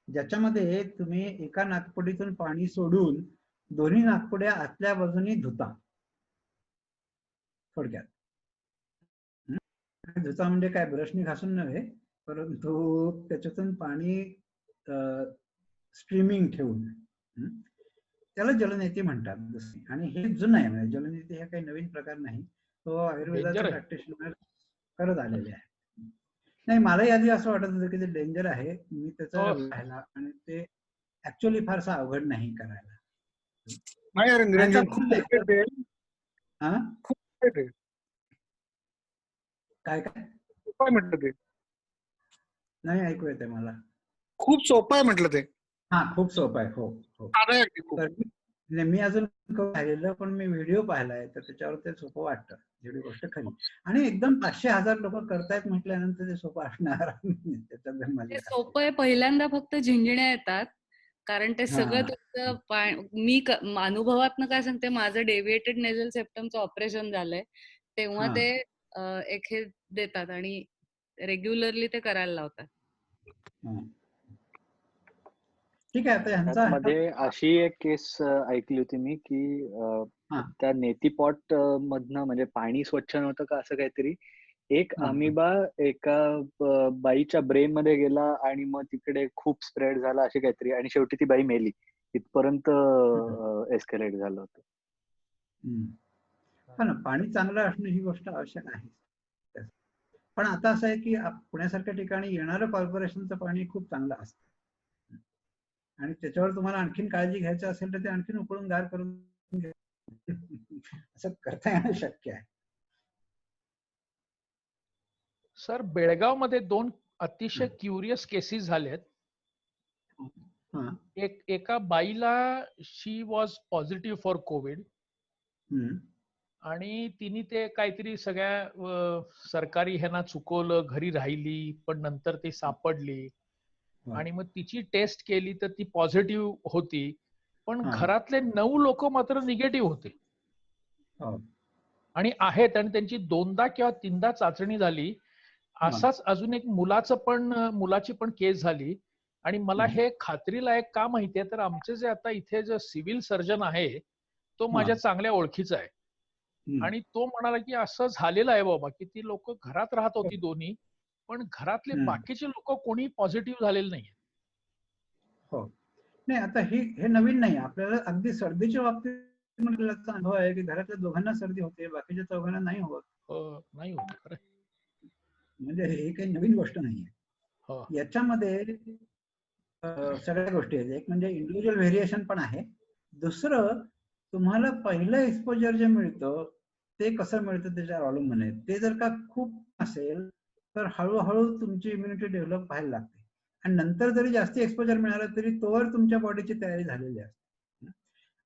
A: ज्याच्यामध्ये तुम्ही एका नाकपुडीतून पाणी सोडून दोन्ही नाकपुड्या आतल्या बाजूनी धुता. थोडक्यात धुता म्हणजे काय, ब्रशनी घासून नव्हे, परंतु त्याच्यातून पाणी स्ट्रीमिंग ठेवून, त्याला जलनेती म्हणतात. आणि हे जुनं आहे, म्हणजे जलनेती हे काही नवीन प्रकार नाही, तो आयुर्वेदाचे प्रॅक्टिशनर करत आलेले आहे. नाही, मलाही आधी असं वाटत होतं की ते डेंजर आहे, मी त्याचा राहिला, आणि ते ऍक्च्युअली फारसा अवघड नाही करायला. हा
F: खूप सोपं आहे ते.
A: काय काय
F: सोपं आहे म्हटलं ते.
A: नाही ऐकू येते मला.
F: खूप सोपं आहे म्हटलं ते.
A: हा खूप सोपं आहे. हो हो.
F: साधं आहे अगदी खूप.
A: तर मी अजून पाहिलेलं पण मी व्हिडिओ पाहिलाय तर त्याच्यावर ते सोपं वाटतं. जेवढी गोष्ट खरी आणि एकदम 500,000 लोक करतायत म्हटल्यानंतर ते सोपं असणार त्याच्यात माझी
C: ते
A: खात्री.
C: सोपं आहे. पहिल्यांदा फक्त झिंजण्या येतात कारण ते सगळं
A: हा.
C: तुमचं मी अनुभवातनं काय सांगते, माझं डेव्हिएटेड नेझल सेप्टमचं ऑपरेशन झालंय तेव्हा
A: हा.
C: ते एक हे देतात आणि रेग्युलरली ते करायला लावतात.
A: हा. ठीक आहे आता ह्यांचा
G: मध्ये अशी एक केस ऐकली होती मी की
A: हा.
G: त्या नेतीपॉट मधनं म्हणजे पाणी स्वच्छ नव्हतं का असं काहीतरी एक
A: हा.
G: अमिबा एका बाईच्या ब्रेन मध्ये गेला आणि मग तिकडे खूप स्प्रेड झाला असे काहीतरी आणि शेवटी ती बाई मेली. इथपर्यंत एस्केलेट झालं होतं.
A: पण पाणी चांगलं असणं ही गोष्ट आवश्यक आहे. पण आता असं आहे की पुण्यासारख्या ठिकाणी येणारं कॉर्पोरेशनचं पाणी खूप चांगलं असतं आणि त्याच्यावर तुम्हाला आणखीन काळजी घ्यायचं असेल तर ते आणखीन उकळून गार करून घ्या. असं करता येणं शक्य आहे.
E: सर बेळगाव मध्ये 2 अतिशय क्युरियस केसेस झाल्यात.
A: हा.
E: एका बाईला शी वॉज पॉझिटिव्ह फॉर कोविड आणि तिने ते काहीतरी सगळ्या सरकारी ह्यांना चुकवलं, घरी राहिली पण नंतर ती सापडली आणि मग तिची टेस्ट केली तर ती पॉझिटिव्ह होती पण
A: हा.
E: घरातले 9 लोक मात्र निगेटिव्ह होते
A: हो.
E: आणि आहेत आणि त्यांची 2दा किंवा 3दा चाचणी झाली. असाच अजून एक मुलाची पण केस झाली आणि मला हे खात्रीलायक का माहितीये तर आमचे जे आता इथे जे सिव्हिल सर्जन आहे तो माझ्या चांगल्या ओळखीचा आहे आणि तो म्हणाला की असं झालेलं आहे बाबा की ती लोक घरात राहत होती दोन्ही पण घरातले बाकीचे लोक कोणी पॉझिटिव्ह झालेले नाहीये.
A: हो नाही आता हे नवीन नाही आपल्याला. अगदी सर्दीच्या बाबतीत म्हटल्याचा अनुभव आहे की घरातल्या दोघांना सर्दी होते बाकीच्या चौघांना नाही होत.
E: नाही होत खरं.
A: म्हणजे हे काही नवीन गोष्ट नाहीये. याच्यामध्ये सगळ्या गोष्टी आहेत. एक म्हणजे इंडिव्हिज्युअल व्हेरिएशन पण आहे. दुसरं तुम्हाला पहिलं एक्सपोजर जे मिळतं ते कसं मिळतं त्याच्यावर अवलंबून आहे. ते जर का खूप असेल तर हळूहळू तुमची इम्युनिटी डेव्हलप व्हायला लागते आणि नंतर जरी जास्त एक्सपोजर मिळालं तरी तोवर तुमच्या बॉडीची तयारी झालेली असते.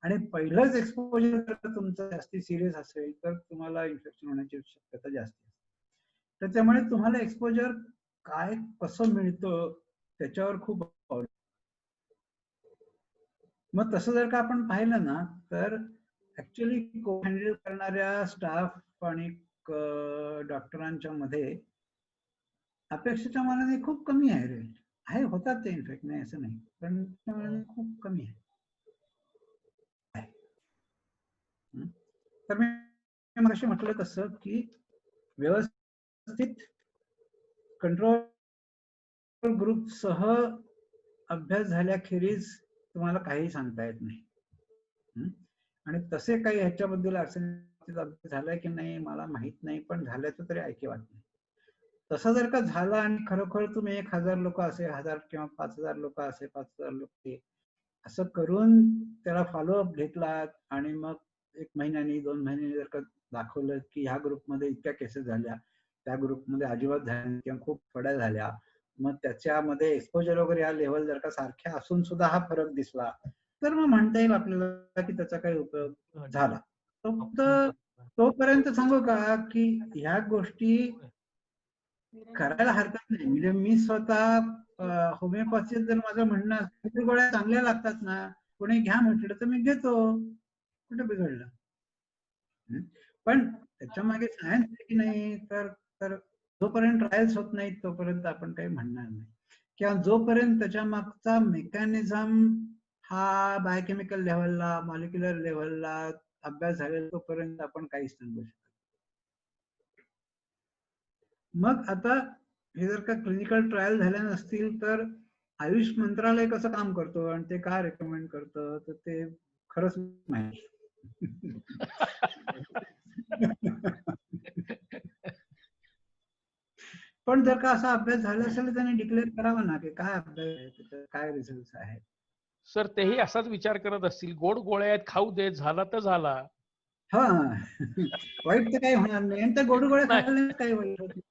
A: आणि पहिलंच एक्सपोजर जर तुमचं जास्ती सिरियस असेल तर तुम्हाला इन्फेक्शन होण्याची शक्यता जास्त असते. तर त्यामुळे तुम्हाला एक्सपोजर काय कसं मिळतं त्याच्यावर खूप मग तसं जर का आपण पाहिलं ना तर ऍक्च्युअली हँडल करणाऱ्या स्टाफ आणि डॉक्टरांच्या मध्ये अपेक्षेच्या मानाने खूप कमी आहे रेट आहे. होतात ते इन्फेक्ट नाही असं नाही पण खूप कमी आहे. तर मी मगाशी म्हटलं तसं की व्यवस्थित कंट्रोल ग्रुप सह अभ्यास झाल्याखेरीज तुम्हाला काही सांगता येत नाही. आणि तसे काही ह्याच्याबद्दल अभ्यास झालाय की नाही मला माहित नाही पण झाल्याचं तरी ऐकिवात नाही. तसं जर का झालं आणि खरोखर तुम्ही 1000 लोक असे 1000 किंवा 5000 लोक असे 5000 लोक असं करून त्याला फॉलोअप घेतलात आणि मग 1 महिन्यानी 2 महिन्यानी जर का दाखवलं की ह्या ग्रुपमध्ये इतक्या केसेस झाल्या त्या ग्रुपमध्ये अजिबात झाल्या किंवा खूप थोड्या झाल्या मग त्याच्यामध्ये एक्सपोजर वगैरे या लेवल जर का सारख्या असून सुद्धा हा फरक दिसला तर मग म्हणता येईल आपल्याला की त्याचा काही उपयोग झाला. फक्त तोपर्यंत सांगू का की ह्या गोष्टी करायला हरकत नाही. म्हणजे मी स्वतः होमिओपॅथीत जर माझं म्हणणं असेल गोळ्या चांगल्या लागतात ना कोणी घ्या म्हटलं तर मी घेतो. कुठे बिघडलं. पण त्याच्या मागे सायन्स आहे की नाही तर जोपर्यंत ट्रायल्स होत नाहीत तोपर्यंत आपण काही म्हणणार नाही किंवा जोपर्यंत त्याच्या मागचा मेकॅनिझम हा बायोकेमिकल लेव्हलला मॉलिक्युलर लेव्हलला अभ्यास झालेला तोपर्यंत आपण काहीच सांगू शकतो. मग आता हे जर का क्लिनिकल ट्रायल झाल्या नसतील तर आयुष मंत्रालय कसं काम करतो आणि ते काय रेकमेंड करतं तर ते खरंच माहिती. पण जर का असा अभ्यास झाला असेल तर त्यांनी डिक्लेअर करावा ना की काय अभ्यास आहे काय रिझल्ट आहेत.
E: सर तेही असाच विचार करत असतील गोड गोळ्या आहेत खाऊ दे झाला तर झाला.
A: हा वाईट तर काही होणार नाही आणि त्या गोड गोळ्या
E: नाही.
A: खाल्ल्याने काही वाईट होत नाही.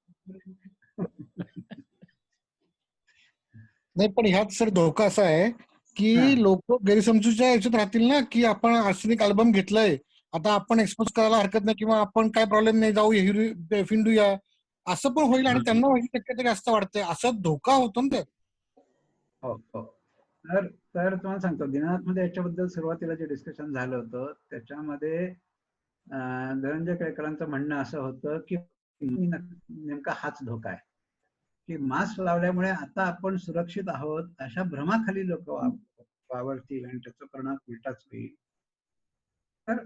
F: नाही, पण ह्यात सर धोका असा आहे
A: हा.
F: की लोक गैरसमजूच्या याच्यात राहतील ना, की आपण आर्सेनिक अल्बम घेतलंय, आता आपण एक्सपोज करायला हरकत नाही, किंवा आपण काय प्रॉब्लेम नाही, जाऊ फिंडूया, असं पण होईल आणि त्यांना व्हायची शक्यता जास्त वाटते. असा धोका होतो ना ते.
A: हो हो. तर तुम्हाला सांगतो, दिनानाथ मध्ये याच्याबद्दल सुरुवातीला जे डिस्कशन झालं होतं त्याच्यामध्ये धनंजय केळकरांचं म्हणणं असं होतं की नेमका हाच धोका आहे की मास्क लावल्यामुळे आता आपण सुरक्षित आहोत अशा भ्रमाखाली लोक वावरतील आणि त्याचा परिणाम उलटाच होईल. तर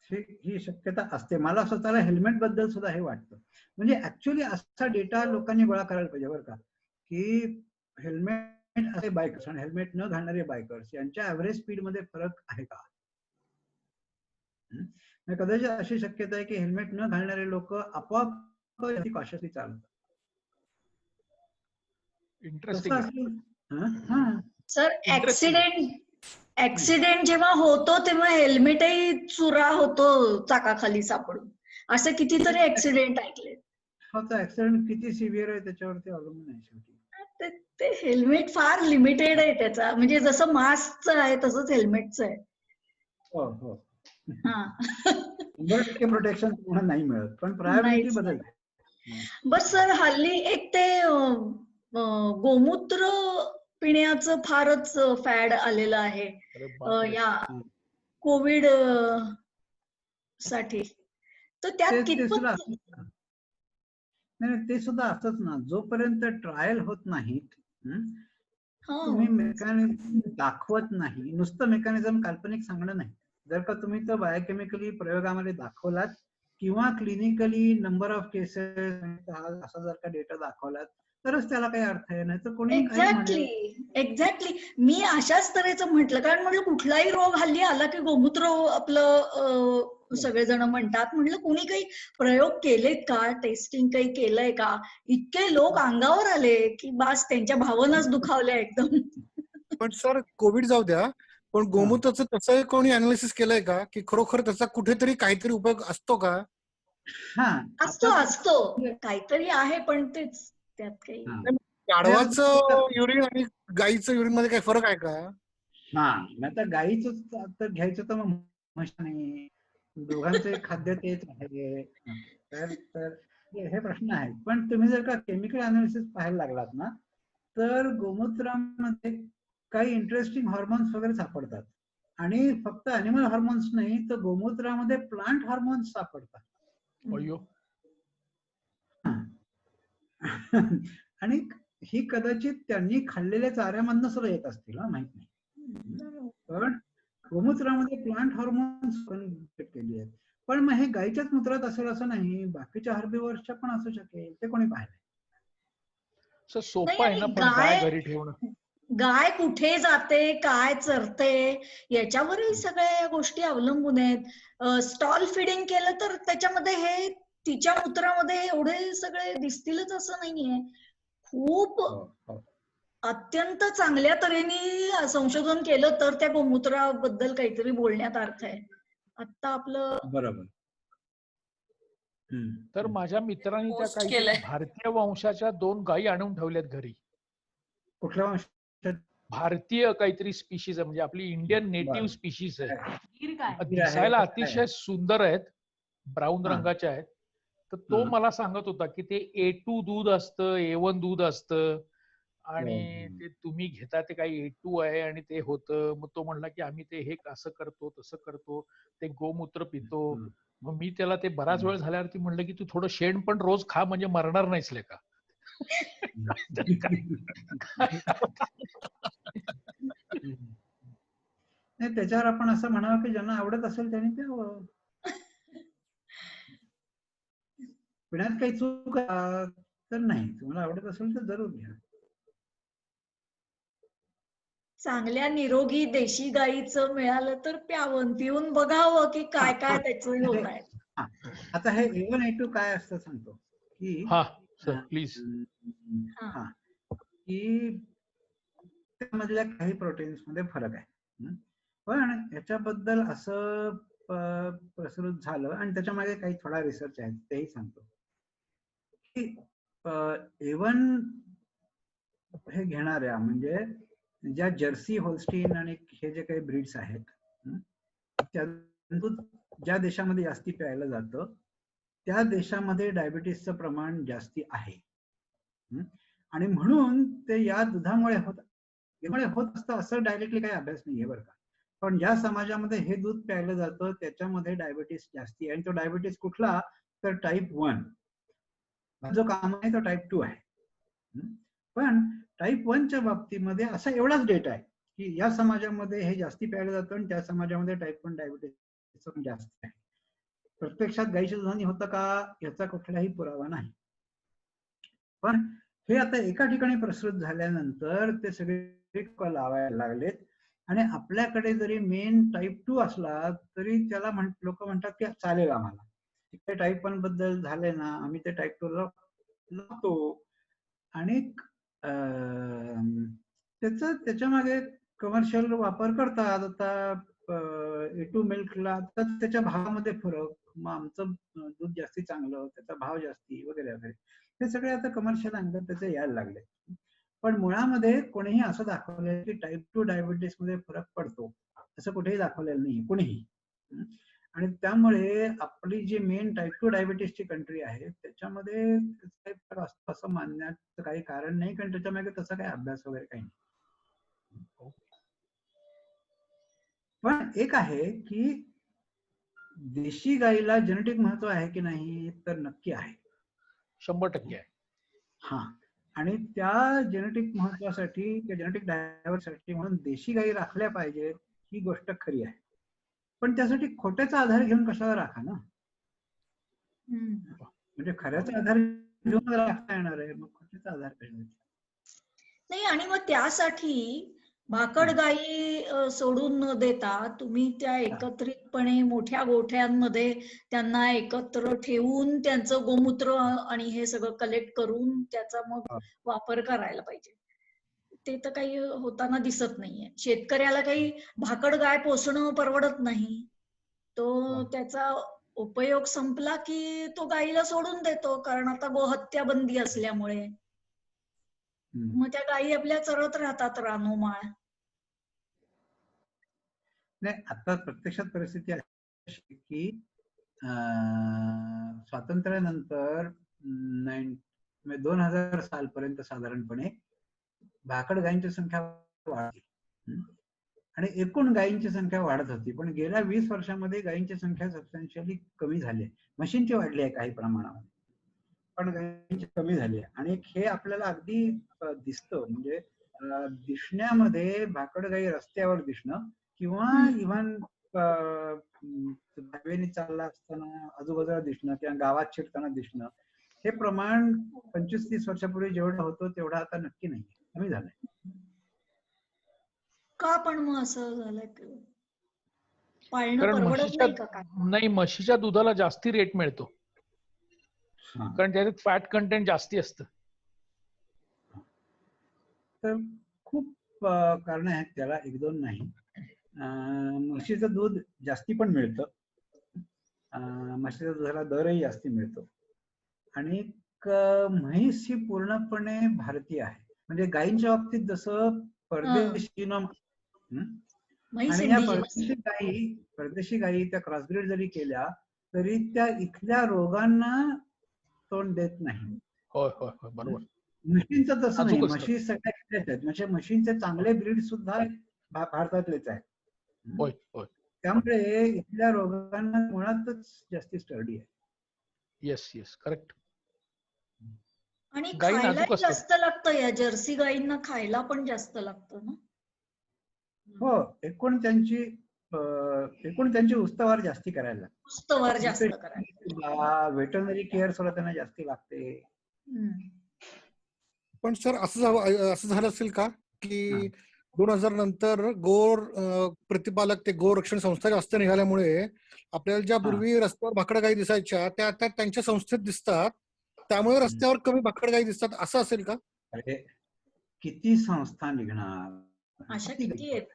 A: ही शक्यता असते. मला स्वतःला हेल्मेट बद्दल सुद्धा हे वाटतं. म्हणजे ऍक्च्युली असा डेटा लोकांनी गोळा करायला पाहिजे बरं का, की हेल्मेट असे बायकर्स आणि हेल्मेट न घालणारे बायकर्स यांच्या ऍव्हरेज स्पीड मध्ये फरक आहे का. कदाचित अशी शक्यता आहे की हेल्मेट न घालणारे लोक आपोआप कॉशियसली चालतात.
E: इंटरेस्टिंग आहे.
D: सर
E: Interesting आहे.
D: ऍक्सिडेंट जेव्हा होतो तेव्हा हेल्मेटही चुरा होतो चाकाखाली सापडून. असे कितीतरी ऍक्सिडेंट ऐकले.
A: होता ऍक्सिडेंट किती सिव्हिअर आहे त्याच्यावरती अवलंबून आहे शेवटी.
D: ते हेल्मेट फार लिमिटेड आहे त्याचा, म्हणजे जसं मास्कचं आहे तसंच हेल्मेटचं आहे.
A: हो हो.
D: हा
A: 100% प्रोटेक्शन तुम्हाला नाही मिळत, पण प्रायोरिटी
D: नाहीच
A: बदलते.
D: बस सर, हल्ली एक ते गोमूत्र पिण्याचं फारच फॅड आलेलं आहे
E: अरे बापरे.
D: या कोविड साठी. तर त्यात
A: ते
D: कितपत
A: सुद्धा नाही, ते सुद्धा असतच ना, जोपर्यंत ट्रायल होत नाहीत तुम्ही मेकॅनिझम दाखवत नाही. नुसतं मेकॅनिझम काल्पनिक सांगणं नाही. जर का तुम्ही तो बायोकेमिकली प्रयोगामध्ये दाखवलात किंवा क्लिनिकली नंबर ऑफ केसेस असा जर का डेटा दाखवलात तरच त्याला काही अर्थ आहे. नाही तर कोणी काही म्हणेल.
D: एक्झॅक्टली मी अशाच तऱ्हेचं म्हटलं, कारण म्हटलं कुठलाही रोग हल्ली आला की गोमूत्र आपलं सगळेजण म्हणतात. म्हटलं कोणी काही प्रयोग केलेत का, टेस्टिंग काही केलंय का. इतके लोक अंगावर आले की बास, त्यांच्या भावनाच दुखावल्या एकदम.
F: पण सर कोविड जाऊ द्या, पण गोमूत्राचं तसं कोणी अनालिसिस केलंय का की खरोखर त्याचा कुठेतरी काहीतरी उपयोग असतो का.
D: असतो काहीतरी आहे, पण तेच त्यात काही.
F: गाढवाचं युरिन आणि गाईचं युरिन मध्ये काही फरक आहे का.
A: आता गाईच तर घ्यायचं तर मग म्हशी नाही, दोघांचे खाद्य तेच आहे. तर हे प्रश्न आहेत. पण तुम्ही जर का केमिकल अनालिसिस पाहायला लागलात ना, तर गोमूत्रामध्ये काही इंटरेस्टिंग हॉर्मोन्स वगैरे सापडतात. आणि फक्त अॅनिमल हॉर्मोन्स नाही, तर गोमूत्रामध्ये प्लांट हॉर्मोन्स सापडतात. आणि ही कदाचित त्यांनी खाल्लेल्या चाऱ्यामधनं सुद्धा येत असतील, माहित नाही. पण गोमूत्रामध्ये प्लांट हॉर्मोन्स केली आहेत. पण मग हे गाईच्याच मूत्रात असेल असं नाही, बाकीच्या हर्बिवर्सच्या पण असू शकेल. ते कोणी पाहिलंय.
E: सोपं आहे ना पण गाय घरी ठेवणं.
D: गाय कुठे जाते, काय चरते, याच्यावरही सगळ्या गोष्टी अवलंबून आहेत. स्टॉल फिडिंग केलं तर त्याच्यामध्ये हे तिच्या मूत्रामध्ये एवढे सगळे दिसतीलच असं नाहीये. खूप अत्यंत चांगल्या तऱ्हेने संशोधन केलं तर त्या गोमूत्राबद्दल काहीतरी बोलण्यात अर्थ आहे. आता आपलं
A: बरोबर.
E: तर माझ्या मित्रांनी त्या काही भारतीय वंशाच्या 2 गायी आणून ठेवल्यात घरी.
A: कुठल्या वंशाच्या. भारतीय
E: काहीतरी स्पीशीज आहे, म्हणजे आपली इंडियन नेटिव्ह स्पीशीज आहे. दिसायला अतिशय सुंदर आहेत, ब्राऊन रंगाचे आहेत. तर तो मला सांगत होता की ते A2 दूध असतं, A1 दूध असतं आणि ते तुम्ही घेता ते काही A2 आहे आणि ते होतं. मग तो म्हणला की आम्ही ते हे असं करतो तसं करतो, ते गोमूत्र पितो. मग मी त्याला ते बराच वेळ झाल्यावरती म्हणलं की तू थोडं शेण पण रोज खा, म्हणजे मरणार नाहीस लेका.
A: नाही, त्याच्यावर आपण असं म्हणावं की ज्यांना आवडत असेल त्यांनी प्यावं. पिण्यात काही चूक तर नाही. तुम्हाला आवडत असेल तर जरूर घ्या.
D: चांगल्या निरोगी देशी गाईचं मिळालं तर प्यावं, पिऊन बघावं की काय काय त्याचं होत आहे.
A: आता हे A1 A2 काय असतं सांगतो की
E: प्लीज.
A: की त्यामधल्या काही प्रोटीन्स मध्ये फरक आहे. पण याच्याबद्दल असं प्रसृत झालं आणि त्याच्या मागे काही थोडा रिसर्च आहे तेही सांगतो की एवन हे घेणाऱ्या म्हणजे ज्या जर्सी होल्स्टीन आणि हे जे काही ब्रीड्स आहेत त्या दूध ज्या देशामध्ये जास्ती प्यायलं जातं त्या देशामध्ये डायबिटीसचं प्रमाण जास्ती आहे आणि म्हणून ते या दुधामुळे होत असतं असं डायरेक्टली काही अभ्यास नाहीये बरं का. पण ज्या समाजामध्ये हे दूध प्यायलं जातं त्याच्यामध्ये डायबिटीस जास्ती आहे आणि तो डायबिटीस कुठला तर टाईप 1. जो काम आहे तो टाईप 2 आहे. पण टाईप 1च्या बाबतीमध्ये असा एवढाच डेटा आहे की या समाजामध्ये हे जास्ती प्यायलं जातं आणि त्या समाजामध्ये टाईप 1 डायबिटीस जास्त आहे. प्रत्यक्षात गाईच्या दुधाने होतं का याचा कुठलाही पुरावा नाही. पण हे आता एका ठिकाणी प्रसृत झाल्यानंतर ते सगळे लावायला लागलेत आणि आपल्याकडे जरी मेन टाईप 2 असला तरी त्याला लोक म्हणतात की चालेल आम्हाला तिकडे टाईप 1 बद्दल झाले ना आम्ही ते टाईप 2 ला लावतो आणि त्याच्या मागे कमर्शियल वापर करतात. आता A2 मिल्कला तर त्याच्या भावामध्ये फरक, मग आमचं दूध जास्ती चांगलं त्याचा भाव जास्ती वगैरे वगैरे हे सगळे आता कमर्शियल अँगल त्याचे यायला लागले. पण मुळामध्ये कोणीही असं दाखवलंय की टाईप 2 डायबिटीस मध्ये फरक पडतो असं कुठेही दाखवलेलं नाही कोणीही. आणि त्यामुळे आपली जी मेन टाईप 2 डायबिटीसची कंट्री आहे त्याच्यामध्ये असं मानण्याचं काही कारण नाही कारण त्याच्या मागे तसा काही अभ्यास वगैरे काही नाही. पण एक आहे की देशी गाईला जेनेटिक महत्व आहे की नाही तर नक्की आहे.
E: 100% आहे.
A: हा आणि त्या जेनेटिक महत्वासाठी त्या जेनेटिक डायव्हर्सिटी म्हणून देशी गाई राखल्या पाहिजे ही गोष्ट खरी आहे. पण त्यासाठी खोट्याचा आधार घेऊन कशाला राखा ना. म्हणजे खऱ्याचा आधार घेऊन राखता येणार आहे मग खोट्याचा आधार कशाला
H: नाही. आणि मग त्यासाठी भाकड गायी सोडून न देता तुम्ही त्या एकत्रितपणे मोठ्या गोठ्यांमध्ये त्यांना एकत्र ठेवून त्यांचं गोमूत्र आणि हे सगळं कलेक्ट करून त्याचा मग वापर करायला पाहिजे. ते तर काही होताना दिसत नाहीये. शेतकऱ्याला काही भाकड गाय पोसणं परवडत नाही. तो त्याचा उपयोग संपला की तो गायीला सोडून देतो कारण आता गोहत्या बंदी असल्यामुळे मग त्या गायी आपल्या चरत राहतात रानोमाळ.
A: नाही आता प्रत्यक्षात परिस्थिती अशी की स्वातंत्र्यानंतर 2000 सालपर्यंत साधारणपणे भाकड गायींची संख्या वाढली आणि एकूण गायींची संख्या वाढत होती. पण गेल्या 20 वर्षामध्ये गायींची संख्या सबस्टन्शियली कमी झाली आहे. म्हशींची वाढली आहे काही प्रमाणामध्ये पण गायींची कमी झाली आहे. आणि हे आपल्याला अगदी दिसतं म्हणजे दिसण्यामध्ये भाकड गायी रस्त्यावर दिसणं किंवा इव्हन हायवेने चालला असताना आजूबाजूला दिसणं किंवा गावात शिरताना दिसणं हे प्रमाण 25-30 वर्षापूर्वी जेवढं होतं तेवढं आता नक्की नाही कमी झालंय.
H: का पण मग असं झालंय पाळणं
E: कारण
H: परवडत नाही का काय?
E: नाही म्हशीच्या दुधाला जास्ती रेट मिळतो कारण त्याच्यात फॅट कंटेंट जास्ती असतं.
A: तर खूप कारण आहेत त्याला 1-2 नाही. म्हशीचं दूध जास्ती पण मिळतं. म्हशीच्या दुधाला दरही जास्ती मिळतो आणि म्हैस ही पूर्णपणे भारतीय आहे. म्हणजे गायींच्या बाबतीत जसं परदेशी आणि या परदेशी गायी त्या क्रॉसब्रीड जरी केल्या तरी त्या इथल्या रोगांना तोंड देत नाही.
E: होय होय होय बरोबर.
A: म्हशींचं तसं नाही. म्हशी सगळ्या इथल्याच आहेत. म्हणजे म्हशींचे चांगले ब्रीड सुद्धा भारतातलेच आहेत.
E: होय होय.
A: त्यामुळे इथल्या रोगांना मुळातच जास्ती स्टर्डी आहे.
E: Yes yes correct.
H: आणि खायला जास्त लागतं या जर्सी गायींना खायला पण जास्त लागतं ना.
A: हो एकूण त्यांची उस्तवार जास्ती करायला लागते.
H: उस्तवार जास्त करायला
A: वेटरनरी केअर सुद्धा त्यांना जास्ती लागते.
F: पण सर असं झालं असेल का की 2000 नंतर गोर प्रतिपालक ते गोरक्षण संस्था जास्त निघाल्यामुळे आपल्याला ज्या पूर्वी रस्त्यावर भाकड गायी दिसायच्या त्या आता त्यांच्या संस्थेत दिसतात त्यामुळे रस्त्यावर कमी भाकड गायी दिसतात असं असेल का?
A: अरे किती संस्था निघणार
H: अशा किती आहेत.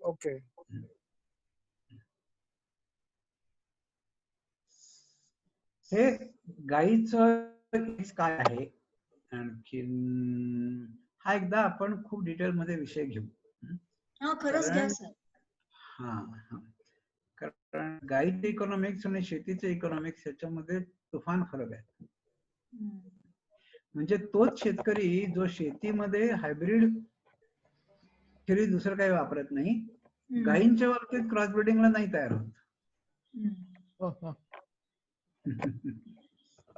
F: ओके
A: हे गाईचं काय आहे आणखीन हा एकदा आपण खूप डिटेल मध्ये विषय घेऊ.
H: हा खरंच घ्या
A: कारण
H: सर.
A: हा कारण गाईचे इकॉनॉमिक्स आणि शेतीचे इकॉनॉमिक्स याच्यामध्ये तुफान फरक आहे. म्हणजे तोच शेतकरी जो शेतीमध्ये हायब्रिड दुसरं काही वापरत नाही, गायींच्या बाबतीत क्रॉस ब्रीडिंगला नाही तयार होत.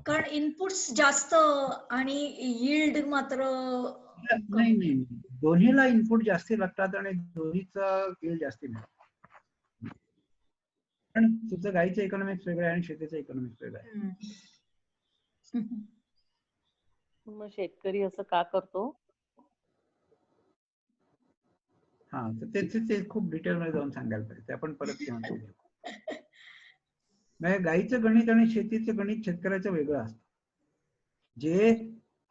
H: कारण इनपुट्स जास्त आणि यील्ड मात्र
A: नाही नाही, दोन्हीला इनपुट जास्ती लागतात आणि दोन्हीचा यील्ड जास्ती मिळतो. पण तुझं गाईचं इकॉनॉमिक्स वेगळं आहे आणि शेतीचं इकॉनॉमिक्स वेगळं आहे.
I: मग शेतकरी असं का करतो?
A: हा, तर ते खूप डिटेल मध्ये जाऊन सांगायला पाहिजे, ते आपण परत घेऊन घेऊ. म्हणजे गाईचं गणित आणि शेतीचं गणित शेतकऱ्याचं वेगळं असतं, जे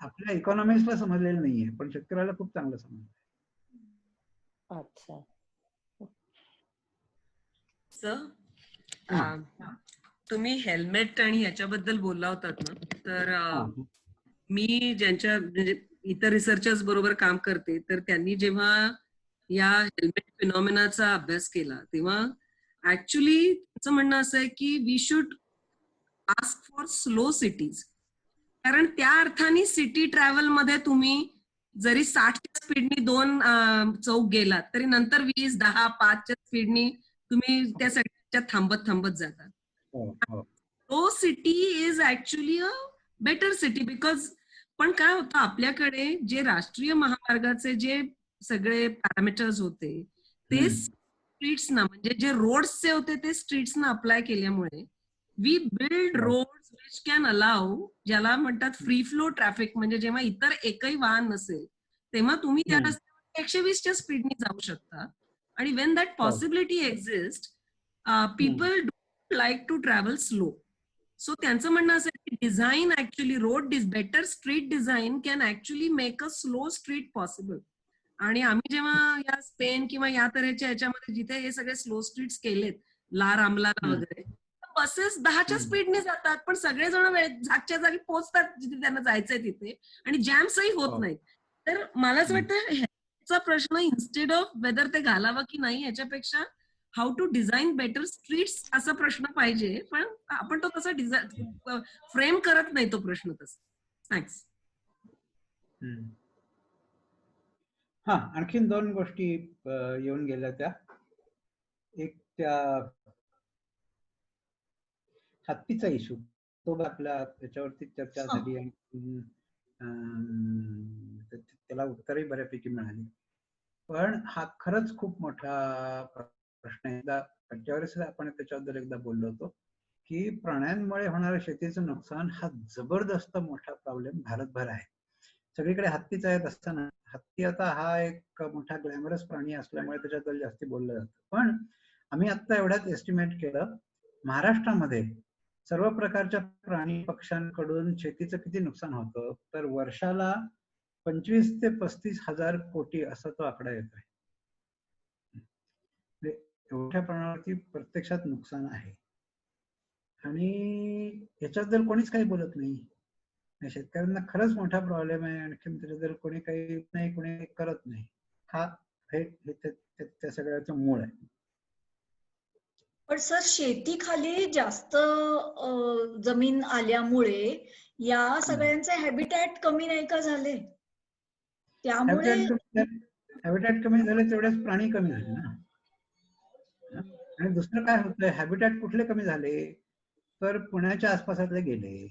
A: आपल्या इकॉनॉमिक्सला समजलेलं नाहीये, पण शेतकऱ्याला खूप चांगलं समजलं.
I: अच्छा.
B: तुम्ही हेल्मेट आणि ह्याच्याबद्दल बोलला होतात ना, तर मी ज्यांच्या म्हणजे इतर रिसर्चर्स बरोबर काम करते, तर त्यांनी जेव्हा या हेल्मेट फिनॉमिनाचा अभ्यास केला तेव्हा ऍक्च्युली त्याचं म्हणणं असं आहे की we should ask for slow cities. कारण त्या अर्थाने सिटी ट्रॅव्हल मध्ये तुम्ही जरी 60च्या स्पीडनी 2 चौक गेलात तरी नंतर 20, 10, 5च्या स्पीडनी तुम्ही त्या सगळ्याच्या थांबत जातात. Slow city is actually a better city because पण काय होतं आपल्याकडे जे राष्ट्रीय महामार्गाचे जे सगळे पॅरामीटर्स होते ते स्ट्रीट्सना म्हणजे जे रोड्सचे होते ते स्ट्रीट्सना अप्लाय केल्यामुळे we build roads which can allow, ज्याला म्हणतात फ्री फ्लो ट्रॅफिक, म्हणजे जेव्हा इतर एकही वाहन नसेल तेव्हा तुम्ही त्या रस्त्यावर 120च्या स्पीडने जाऊ शकता. आणि when that possibility exist people do like to travel slow. So त्यांचं म्हणणं असं की design actually road better street design can actually make a slow street possible. आणि आम्ही जेव्हा या स्पेन किंवा या तऱ्हेच्या ह्याच्यामध्ये जिथे हे सगळे स्लो स्ट्रीट्स केलेत, ला रामलाला वगैरे, बसेस 10च्या स्पीडने जातात पण सगळेजण जागच्या जागी पोहोचतात जिथे त्यांना जायचंय तिथे, आणि जॅम्सही होत नाहीत. तर मला असं वाटतं ह्याचा प्रश्न इन्स्टेड ऑफ वेदर ते घालावं की नाही ह्याच्यापेक्षा how to design better streets असा प्रश्न पाहिजे, पण आपण तो तसा फ्रेम करत नाही तो प्रश्न तसा. थँक्स.
A: हा, आणखीन 2 गोष्टी येऊन गेल्या त्या. एक त्या हत्तीचा इश्यू, तो आपल्या त्याच्यावरती चर्चा झाली आणि त्याला उत्तरही बऱ्यापैकी मिळाली. पण हा खरंच खूप मोठा प्रश्न आहे. एकदा त्याच्यावरच आपण त्याच्याबद्दल एकदा बोललो होतो की प्राण्यांमुळे होणारं शेतीचं नुकसान हा जबरदस्त मोठा प्रॉब्लेम भारतभर आहे. सगळीकडे हत्तीच आहेत असताना, हत्ती आता हा एक मोठा ग्लॅमरस प्राणी असल्यामुळे त्याच्याबद्दल जास्ती बोललं जातं. पण आम्ही आता एवढ्यात एस्टिमेट केलं, महाराष्ट्रामध्ये सर्व प्रकारच्या प्राणी पक्ष्यांकडून शेतीचं किती नुकसान होतं, तर वर्षाला 25 ते 35 हजार कोटी असा तो आकडा येतोय. एवढ्या प्रमाणावरती प्रत्यक्षात नुकसान आहे आणि याच्याबद्दल कोणीच काही बोलत नाही. शेतकऱ्यांना खरंच मोठा प्रॉब्लेम आहे, आणखी त्याच्याबद्दल कोणी काही नाही, कोणी करत नाही. हा हे त्या सगळ्याचं मूळ आहे.
H: पण सर शेतीखाली जास्त जमीन आल्यामुळे या सगळ्यांचे हॅबिटॅट कमी नाही का झाले? त्यामुळे
A: हॅबिटॅट कमी झाले तेवढेच प्राणी कमी झाले ना. आणि दुसरं काय होतंय, हॅबिटॅट कुठले कमी झाले तर पुण्याच्या आसपासातले गेले,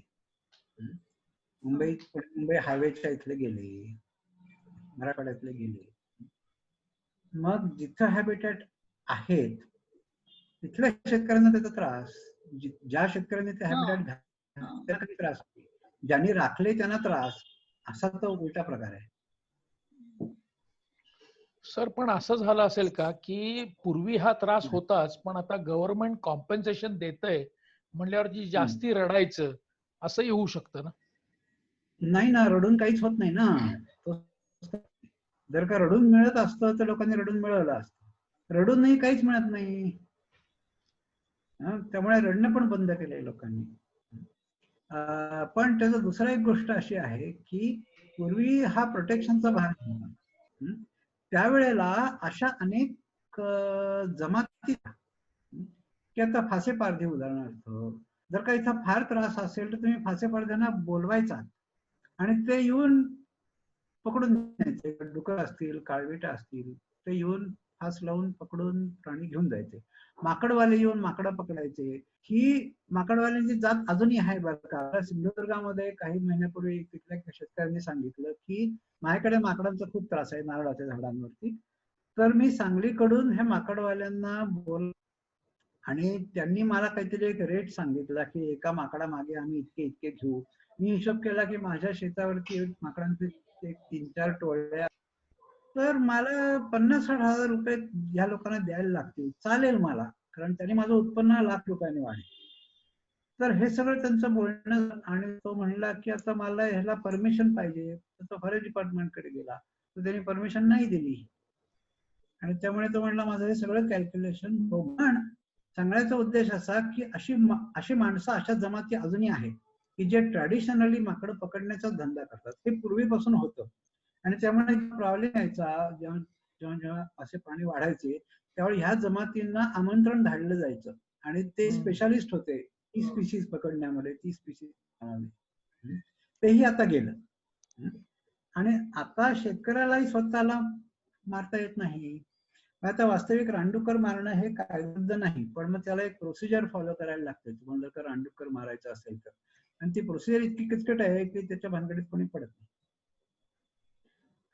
A: मुंबई हायवेच्या इथले गेले, मराठवाड्यातले गेले. मग जिथं हॅबिटॅट आहेत तिथल्या शेतकऱ्यांना त्याचा त्रास, ज्या शेतकऱ्यांनी ते हॅबिटॅट घातले त्यांना त्रास, ज्यांनी राखले त्यांना त्रास, असा तो उलटा प्रकार आहे.
E: सर पण असं झालं असेल का की पूर्वी हा त्रास होताच, पण आता गव्हर्नमेंट कॉम्पेन्सेशन देतंय म्हणल्यावरती जास्ती रडायचं असंही होऊ शकतं ना?
A: नाही ना, रडून काहीच होत नाही ना. जर का रडून मिळत असतं तर लोकांनी रडून मिळवलं असतं. रडून नाही काहीच मिळत नाही, त्यामुळे रडणं पण बंद केलंय लोकांनी. पण त्याचा दुसरा एक गोष्ट अशी आहे की पूर्वी हा प्रोटेक्शनचा भाग होता. त्यावेळेला अशा अनेक जमाती की आता फासे पारधी उदाहरणार्थ, जर का इथं फार त्रास असेल तर तुम्ही फासे पारध्यांना बोलवायचा आणि ते येऊन पकडून न्यायचे. डुकर असतील, काळविटा असतील, ते येऊन फास लावून पकडून प्राणी घेऊन जायचे. माकडवाले येऊन माकडं पकडायचे. ही माकडवाल्यांची जात अजूनही आहे बरं का. सिंधुदुर्गामध्ये काही महिन्यापूर्वी तिथल्या शेतकऱ्यांनी सांगितलं की माझ्याकडे माकडांचा खूप त्रास आहे नारळाच्या झाडांवरती, तर मी सांगलीकडून हे माकडवाल्यांना बोल आणि त्यांनी मला काहीतरी एक रेट सांगितला की एका माकडा मागे आम्ही इतके इतके घेऊ. मी हिशोब केला की माझ्या शेतावरती माकडांचे 3-4 टोळ्या, तर मला 50-60 हजार रुपये ह्या लोकांना द्यायला लागतील. चालेल मला, कारण त्यांनी माझं उत्पन्न ₹1,00,000 वाढेल. तर हे सगळं त्यांचं बोलणं, आणि तो म्हणला की आता मला ह्याला परमिशन पाहिजे. तर तो फॉरेस्ट डिपार्टमेंटकडे गेला, तर त्यांनी परमिशन नाही दिली. आणि त्यामुळे तो म्हणला माझं हे सगळं कॅल्क्युलेशन पण सांगण्याचा उद्देश असा की अशी माणसं, अशा जमाती अजूनही आहेत की जे ट्रॅडिशनली माकडं पकडण्याचा धंदा करतात. हे पूर्वीपासून होतं आणि त्यामुळे प्रॉब्लेम यायचा. जेव्हा असे प्राणी वाढायचे त्यावेळी ह्या जमातींना आमंत्रण धाडलं जायचं आणि ते स्पेशालिस्ट होते ती स्पीशीज पकडण्यामध्ये, ती स्पीशीज. तेही आता गेलं आणि आता शेतकऱ्यालाही स्वतःला मारता येत नाही. आता वास्तविक रानडुक्कर मारणं हे कायद्याचं नाही, पण मग त्याला एक प्रोसिजर फॉलो करायला लागते. तुम्हाला जर का रानडुक्कर मारायचं असेल तर, आणि ती प्रोसिजर इतकी किचकट आहे की त्याच्या भानगडीत कोणी पडत नाही.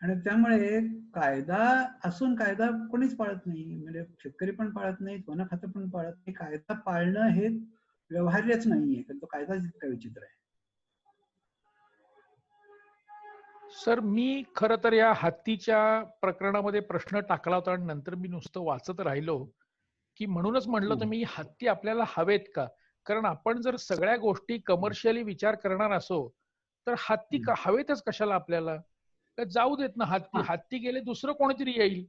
A: आणि त्यामुळे कायदा असून कायदा कोणीच पाळत नाही. म्हणजे शेतकरी पण पाळत नाही, वन खातं पण पाळत नाही. कायदा पाळणं हे व्यवहार्यच नाहीये, कारण तो कायदा इतका विचित्र आहे.
E: सर, मी खरं तर या हत्तीच्या प्रकरणामध्ये प्रश्न टाकला होता आणि नंतर मी नुसतं वाचत राहिलो की म्हणूनच म्हणलं तर मी हत्ती आपल्याला हवेत का. कारण आपण जर सगळ्या गोष्टी कमर्शियली विचार करणार असो तर हत्ती हवेतच कशाला आपल्याला. जाऊ देत ना हत्ती, हत्ती गेले दुसरं कोणीतरी येईल.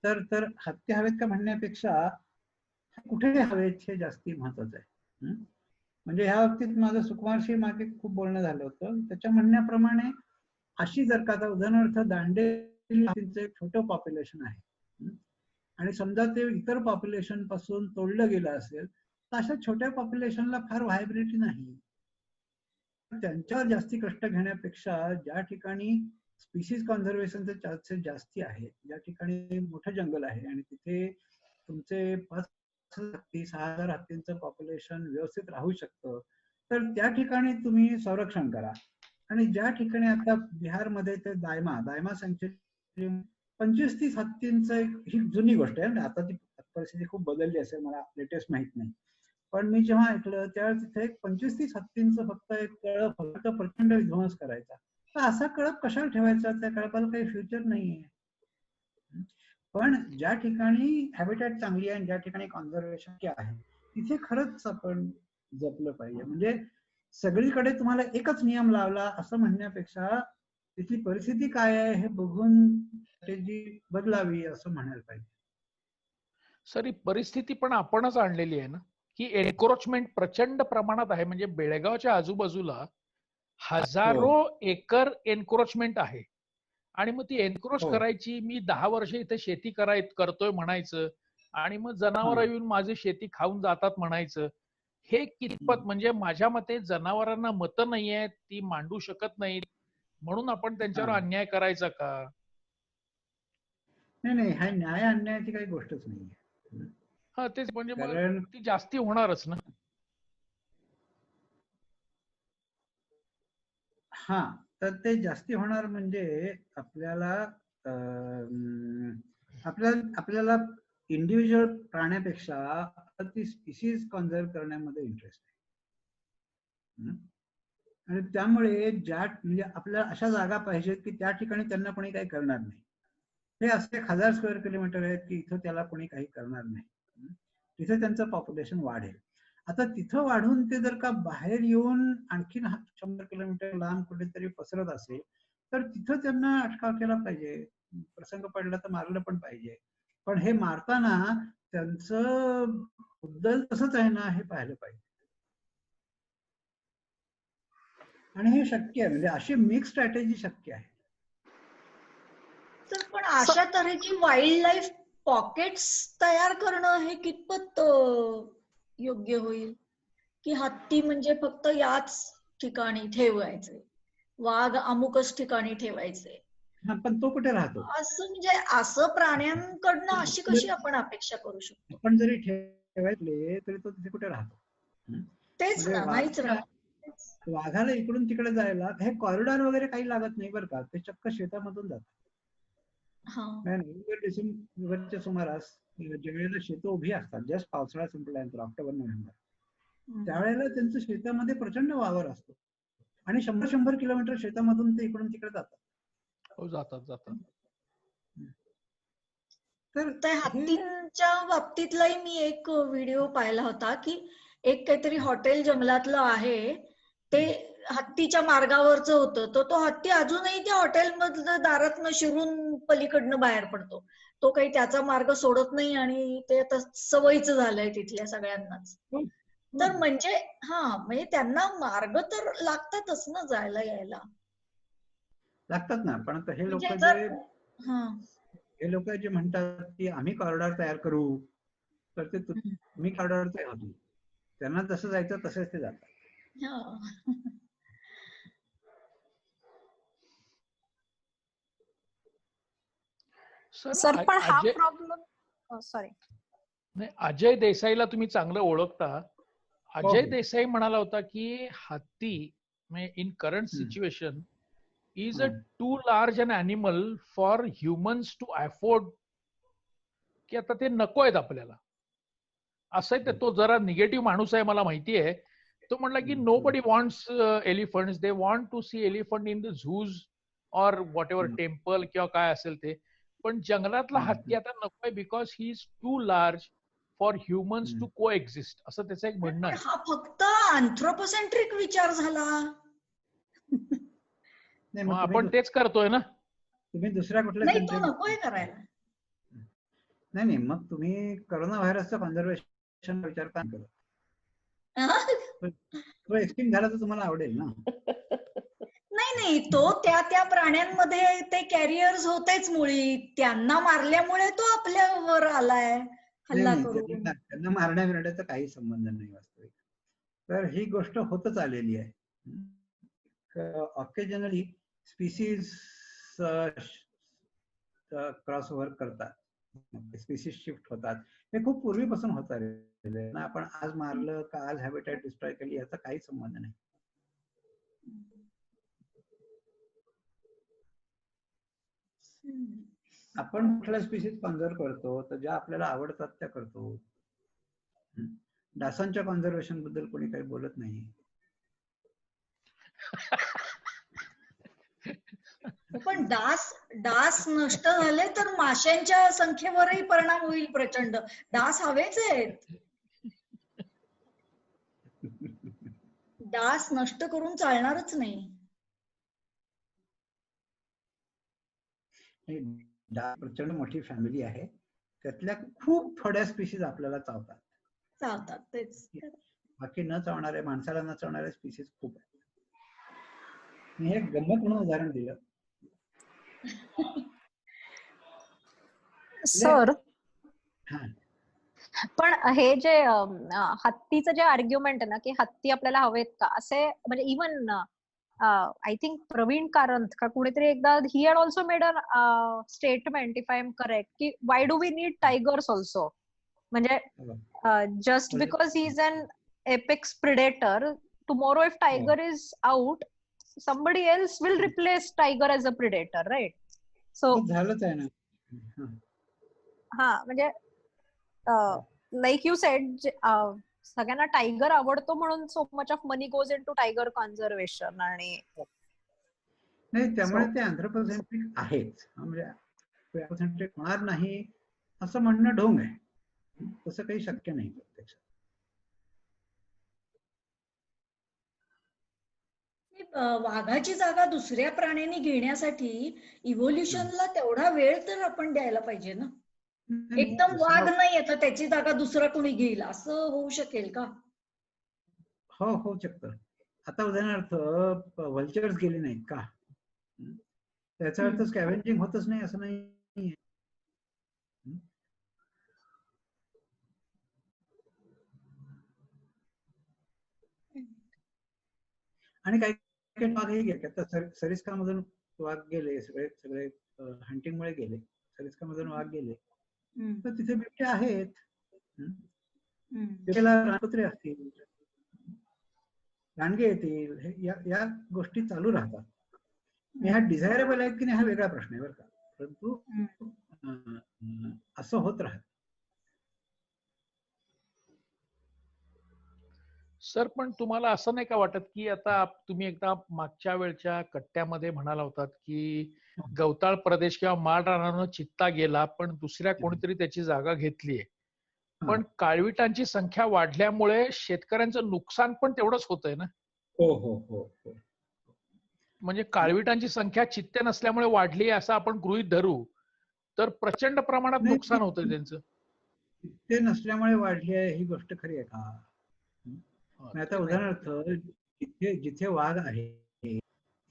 A: तर हत्ती हवेत का म्हणण्यापेक्षा कुठे हवेत हे जास्ती महत्वाचं आहे. म्हणजे ह्या बाबतीत माझं सुकुमारशी मागे खूप बोलणं झालं होतं. त्याच्या म्हणण्याप्रमाणे अशी जर का उदाहरणार्थ दांडेलीचं एक छोटं पॉप्युलेशन आहे आणि समजा ते इतर पॉप्युलेशन पासून तोडलं गेलं असेल तर अशा छोट्या पॉप्युलेशनला फार व्हायबिलिटी नाही. त्यांच्यावर जास्ती कष्ट घेण्यापेक्षा ज्या ठिकाणी स्पीशीज कॉन्झर्वेशनचे चान्सेस जास्ती आहेत, ज्या ठिकाणी मोठं जंगल आहे आणि तिथे तुमचे 5,000-6,000 हत्तींचं पॉप्युलेशन व्यवस्थित राहू शकतं, तर त्या ठिकाणी तुम्ही संरक्षण करा. आणि ज्या ठिकाणी आता बिहारमध्ये ते दायमा सँक्च्युरी 25-30 हत्तींचं, ही जुनी गोष्ट आहे, आता ती परिस्थिती खूप बदलली असेल, मला लेटेस्ट माहित नाही. पण मी जेव्हा ऐकलं त्यावेळेस तिथे 25-30 हत्तींचं फक्त एक कळप होतं, प्रचंड विध्वंस करायचा. तर असा कळप कशाला ठेवायचा, त्या कळपाला काही फ्युचर नाहीये. पण ज्या ठिकाणी हॅबिटॅट चांगली आहे, ज्या ठिकाणी कॉन्झर्वेशन आहे, तिथे खरंच आपण जपलं पाहिजे. म्हणजे सगळीकडे तुम्हाला एकच नियम लावला असं म्हणण्यापेक्षा तिथली परिस्थिती काय आहे हे बघून स्ट्रॅटेजी बदलावी असं म्हणायला पाहिजे.
E: सर, ही परिस्थिती पण आपणच आणलेली आहे ना, की एन्क्रोचमेंट प्रचंड प्रमाणात आहे. म्हणजे बेळगावच्या आजूबाजूला हजारो एकर एन्क्रोचमेंट आहे आणि मग ती एन्क्रोच करायची. मी 10 वर्ष इथे शेती करतोय म्हणायचं आणि मग जनावर येऊन माझी शेती खाऊन जातात म्हणायचं. हे कितपत, म्हणजे माझ्या मते जनावरांना मतं नाहीये, ती मांडू शकत नाहीत म्हणून आपण त्यांच्यावर अन्याय करायचा का?
A: नाही, हा न्याय अन्यायाची काही गोष्टच नाहीये.
E: हा तेच, म्हणजे मग ती जास्ती होणारच ना.
A: हा, तर ते जास्ती होणार म्हणजे आपल्याला इंडिव्हिज्युअल प्राण्यापेक्षा ती स्पीशीज कॉन्झर्व करण्यामध्ये इंटरेस्ट आहे. आणि त्यामुळे म्हणजे आपल्याला अशा जागा पाहिजेत की त्या ठिकाणी त्यांना कोणी काही करणार नाही. हे असे 1000 स्क्वेअर किलोमीटर आहेत की इथं त्याला कोणी काही करणार नाही, तिथे त्यांचं पॉप्युलेशन वाढेल. आता तिथं वाढून ते जर का बाहेर येऊन आणखीन 100 किलोमीटर लांब कुठेतरी पसरत असेल तर तिथं त्यांना अटकाव केला पाहिजे. प्रसंग पडला तर मारलं पण पाहिजे. पण हे मारताना त्यांचं मुद्दल तसंच आहे ना हे पाहिलं पाहिजे. आणि हे शक्य आहे, म्हणजे अशी मिक्स स्ट्रॅटेजी शक्य आहे.
H: तर पण अशा तऱ्हेची वाईल्ड लाईफ पॉकेट्स तयार करणं हे कितपत योग्य होईल? की हत्ती म्हणजे फक्त याच ठिकाणी ठेवायचे, वाघ अमुकच ठिकाणी ठेवायचे,
A: पण तो कुठे राहतो?
H: असं म्हणजे असं प्राण्यांकडनं अशी कशी आपण अपेक्षा करू शकतो?
A: आपण जरी ठेवायचे तरी तो तिथे कुठे राहतो?
H: तेच
A: म्हणजे
H: ना, नाहीच राहत.
A: वाघाला इकडून तिकडे जायला हे कॉरिडॉर वगैरे काही लागत नाही बरं का, ते चक्क शेतामधून जातात. नोव्हेंबर डिसेंबरच्या सुमारास ज्यावेळेला शेतं उभी असतात, जस्ट पावसाळा संपल्यानंतर ऑक्टोबर नोव्हेंबर, त्यावेळेला त्यांचं शेतामध्ये प्रचंड वावर असतो आणि 100 किलोमीटर शेतामधून ते इकडून तिकडे जातात.
E: हो, जातात.
H: तर हत्तींच्या बाबतीतलाही मी एक व्हिडिओ पाहिला होता की एक काहीतरी हॉटेल जंगलातलं आहे, ते हत्तीच्या मार्गावरचं होतं. तो हत्ती अजूनही त्या हॉटेलमधलं दारातनं शिरून पलीकडनं बाहेर पडतो. तो काही त्याचा मार्ग सोडत नाही आणि ते आता सवयीचं झालंय तिथल्या सगळ्यांनाच. तर म्हणजे म्हणजे त्यांना मार्ग तर लागतातच ना जायला यायला.
A: लागतात ना, पण आता हे लोक जे म्हणतात की आम्ही कॉरिडॉर तयार करू, तर ते तुम्ही कॉरिडॉर तयार होतो, त्यांना जसं जायचं तसंच ते जातात.
D: सर पण हा प्रॉब्लेम
E: नाही, अजय देसाईला तुम्ही चांगलं ओळखता. अजय देसाई म्हणाला होता की हत्ती in current situation is a too large an animal for humans to afford, की आता ते नको आहेत आपल्याला. असं आहे, तो जरा निगेटिव्ह माणूस आहे मला माहिती आहे. तो म्हणला की nobody wants elephants, they want to see elephant in the zoos or whatever temple किंवा काय असेल ते. पण जंगलातला हत्ती आता नको आहे because he is too large for humans to coexist, असं त्याचं एक म्हणणं आहे.
H: हा फक्त अँथ्रोपोसेंट्रिक विचार झाला.
E: आपण तेच करतोय ना.
A: तुम्ही दुसऱ्या कुठल्या
H: नकोय करायला.
A: नाही, मग तुम्ही कोरोना व्हायरसचं कॉन्झर्वेशन विचार का करत? तो एक्सटिंक्ट झाला तर तुम्हाला आवडेल ना.
H: नाही, तो त्या प्राण्यांमध्ये ते कॅरियर्स होतेच मुळी, त्यांना मारल्यामुळे तो आपल्यावर आलाय हल्ला करून.
A: त्यांना मारण्याचा काही संबंध नाही वास्तविक. तर ही गोष्ट होतच आलेली आहे. ऑकेजनली स्पीसीज क्रॉस ओव्हर करतात, स्पीसीज शिफ्ट होतात. हे खूप पूर्वीपासून होत आलेलं आहे ना. आपण आज मारलं का आज हॅबिटॅट डिस्ट्रॉय केली याचा काही संबंध नाही. आपण कुठल्या स्पीसीज कन्झर्व करतो तर ज्या आपल्याला आवडतात त्या करतो. डासांच्या कॉन्झर्वेशन बद्दल कोणी काही बोलत नाही.
H: पण डास नष्ट झाले तर माशांच्या संख्येवरही परिणाम होईल प्रचंड. डास हवेच आहेत. डास नष्ट करून चालणारच नाही.
A: प्रचंड मोठी फॅमिली आहे, त्यातल्या खूप थोड्या स्पीसीज आपल्याला चावतात.
H: तेच
A: बाकी न चावणारे, माणसाला न चावणारे स्पीसीज खूप आहेत. मी हे गंमत म्हणून उदाहरण दिलं.
D: सर पण हे जे हत्तीचं जे आर्ग्युमेंट आहे ना की हत्ती आपल्याला हवेत का, असे म्हणजे even I think Praveen Karanth का कुणीतरी एकदा he had also made a statement if I am correct की why do we need tigers also, म्हणजे just because he is an apex predator, tomorrow if tiger is out somebody else will replace tiger as a predator, right? So
A: झालंच आहे ना.
D: म्हणजे like you said, सगळ्यांना tiger आवडतो म्हणून so much of money goes into tiger conservation. आणि
A: नाही, त्यामुळे ते अँथ्रोपोसेंट्रिक आहेच, म्हणजे अँथ्रोपोसेंट्रिक होणार नाही असं म्हणणं ढोंग आहे. तसं काही शक्य नाही प्रत्यक्षात.
H: वाघाची जागा दुसऱ्या प्राण्यांनी घेण्यासाठी इव्होल्युशनला तेवढा वेळ तर आपण द्यायला पाहिजे ना. एकदम वाघ नाही येतं त्याची जागा दुसरा कोणी घेईल असं होऊ शकेल का?
A: हो, होऊ शकतं. आता उदाहरणार्थ व्हल्चर्स गेले नाहीत का, त्याचा अर्थ स्कॅव्हेंजिंग होतच नाही असं नाही. आणि काही काही वाघ हे गेले, आता सरिस्कामधून वाघ गेले, सगळे सगळे हंटिंगमुळे गेले, सरिस्कामधून वाघ गेले, तर तिथे बिबटे आहेत, बिबट्याला रानकुत्रे असतील, रानगे येतील, या गोष्टी चालू राहतात. ह्या डिझायरेबल आहेत की नाही हा वेगळा प्रश्न आहे बरं का, परंतु असं होत राहत.
E: सर पण तुम्हाला असं नाही का वाटत की आता तुम्ही एकदा मागच्या वेळच्या कट्ट्यामध्ये म्हणाला होतात की गवताळ प्रदेश किंवा माळ रानानं चित्ता गेला पण दुसऱ्या कोणीतरी त्याची जागा घेतलीये, पण काळविटांची संख्या वाढल्यामुळे शेतकऱ्यांचं नुकसान पण तेवढंच होतंय ना.
A: हो हो हो हो.
E: म्हणजे काळविटांची संख्या चित्ते नसल्यामुळे वाढली असं आपण गृहीत धरू तर प्रचंड प्रमाणात नुकसान होतंय त्यांचं.
A: चित्ते नसल्यामुळे वाढली आहे ही गोष्ट खरी आहे का? आता उदाहरणार्थ जिथे जिथे वाघ आहे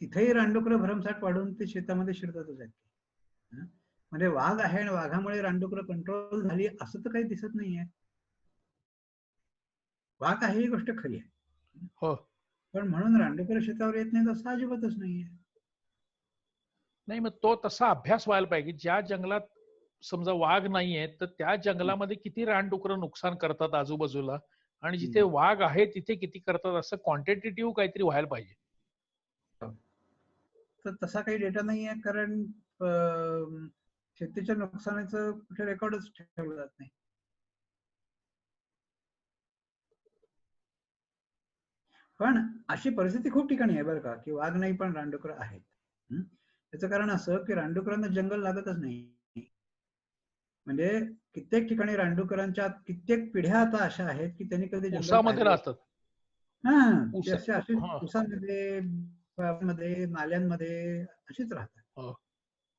A: तिथेही रानडुकरं भरमसाठ वाढून ते शेतामध्ये शिरतातच आहेत. म्हणजे वाघ आहे आणि वाघामुळे रानडुकरं कंट्रोल झाली असं तर काही दिसत नाहीये. वाघ आहे ही गोष्ट खरी आहे,
E: हो,
A: पण म्हणून रानडुकरं शेतावर येत नाही असं अजिबातच नाहीये.
E: नाही मग तो तसा अभ्यास व्हायला पाहिजे. ज्या जंगलात समजा वाघ नाहीये तर त्या जंगलामध्ये किती रानडुकरं नुकसान करतात आजूबाजूला आणि जिथे वाघ आहे तिथे किती करतात असं क्वांटिटेटिव्ह काहीतरी व्हायला पाहिजे.
A: तर तसा काही डेटा नाही आहे, कारण शेतीच्या नुकसानाचं कुठे रेकॉर्डच ठेवलं जात नाही. पण अशी परिस्थिती खूप ठिकाणी आहे बरं का, की वाघ नाही पण रानडुकरं आहेत. त्याचं कारण असं की रानडुकरांना जंगल लागतच नाही. म्हणजे कित्येक ठिकाणी रानडुकरांच्या कित्येक पिढ्या आता अशा आहेत की त्यांनी कधी
E: ऊसामध्ये राहतात.
A: ऊसामध्ये, मध्ये, नाल्यांमध्ये अशीच राहतात.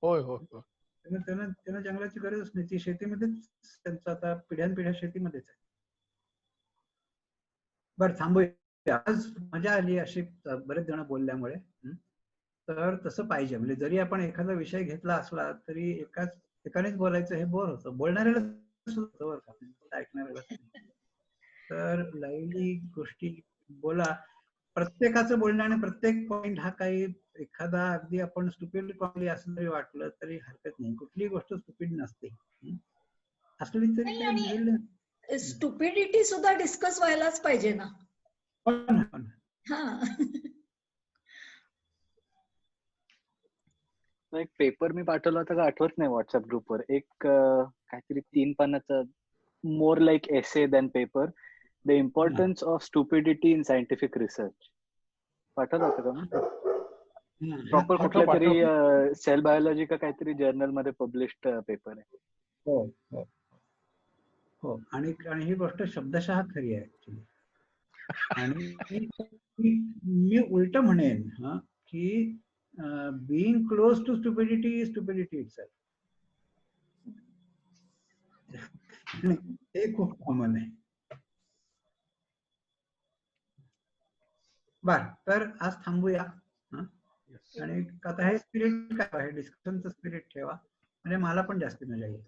E: होय होय.
A: त्यांना जंगलाची गरजच नाही, ती शेतीमध्येच त्यांचं आता पिढ्यानपिढ्या शेतीमध्येच आहे. बरं थांबूया, आज मजा आली अशी बरेच जण बोलल्यामुळे. तर तसं पाहिजे, म्हणजे जरी आपण एखादा विषय घेतला असला तरी एकानेच बोलायचं हे बोर होतं, बोलणाऱ्याला ऐकणाऱ्याला. तर लाईव्हली गोष्टी बोला, प्रत्येकाचं बोलणं आणि प्रत्येक पॉइंट हा काही एखादा अगदी आपण स्टुपिड कॉमेडी असं जरी वाटलं तरी हरकत नाही. कुठलीही गोष्ट स्टुपिड नसते, असली तरी
H: स्टुपिडिटी सुद्धा डिस्कस व्हायलाच पाहिजे ना.
G: एक पेपर मी पाठवला होता का आठवत नाही व्हॉट्सअप ग्रुपवर, एक काहीतरी 3 पानाचा मोर like essay than paper, the importance of stupidity in scientific research. पाठवलं होतं का मी? प्रॉपर कुठल्या तरी सेल बायोलॉजी का काहीतरी जर्नल मध्ये पब्लिश्ड पेपर आहे.
A: हो हो हो. आणि ही गोष्ट शब्दशः खरी आहे ऍक्च्युली. आणि मी उलट म्हणेन की being close to stupidity is stupidity itself. हे खूप कॉमन आहे. बर, तर आज थांबूया. आणि आता हे स्पिरिट काय आहे, डिस्कशनचं स्पिरिट ठेवा, म्हणजे मला पण जास्त मजा येईल.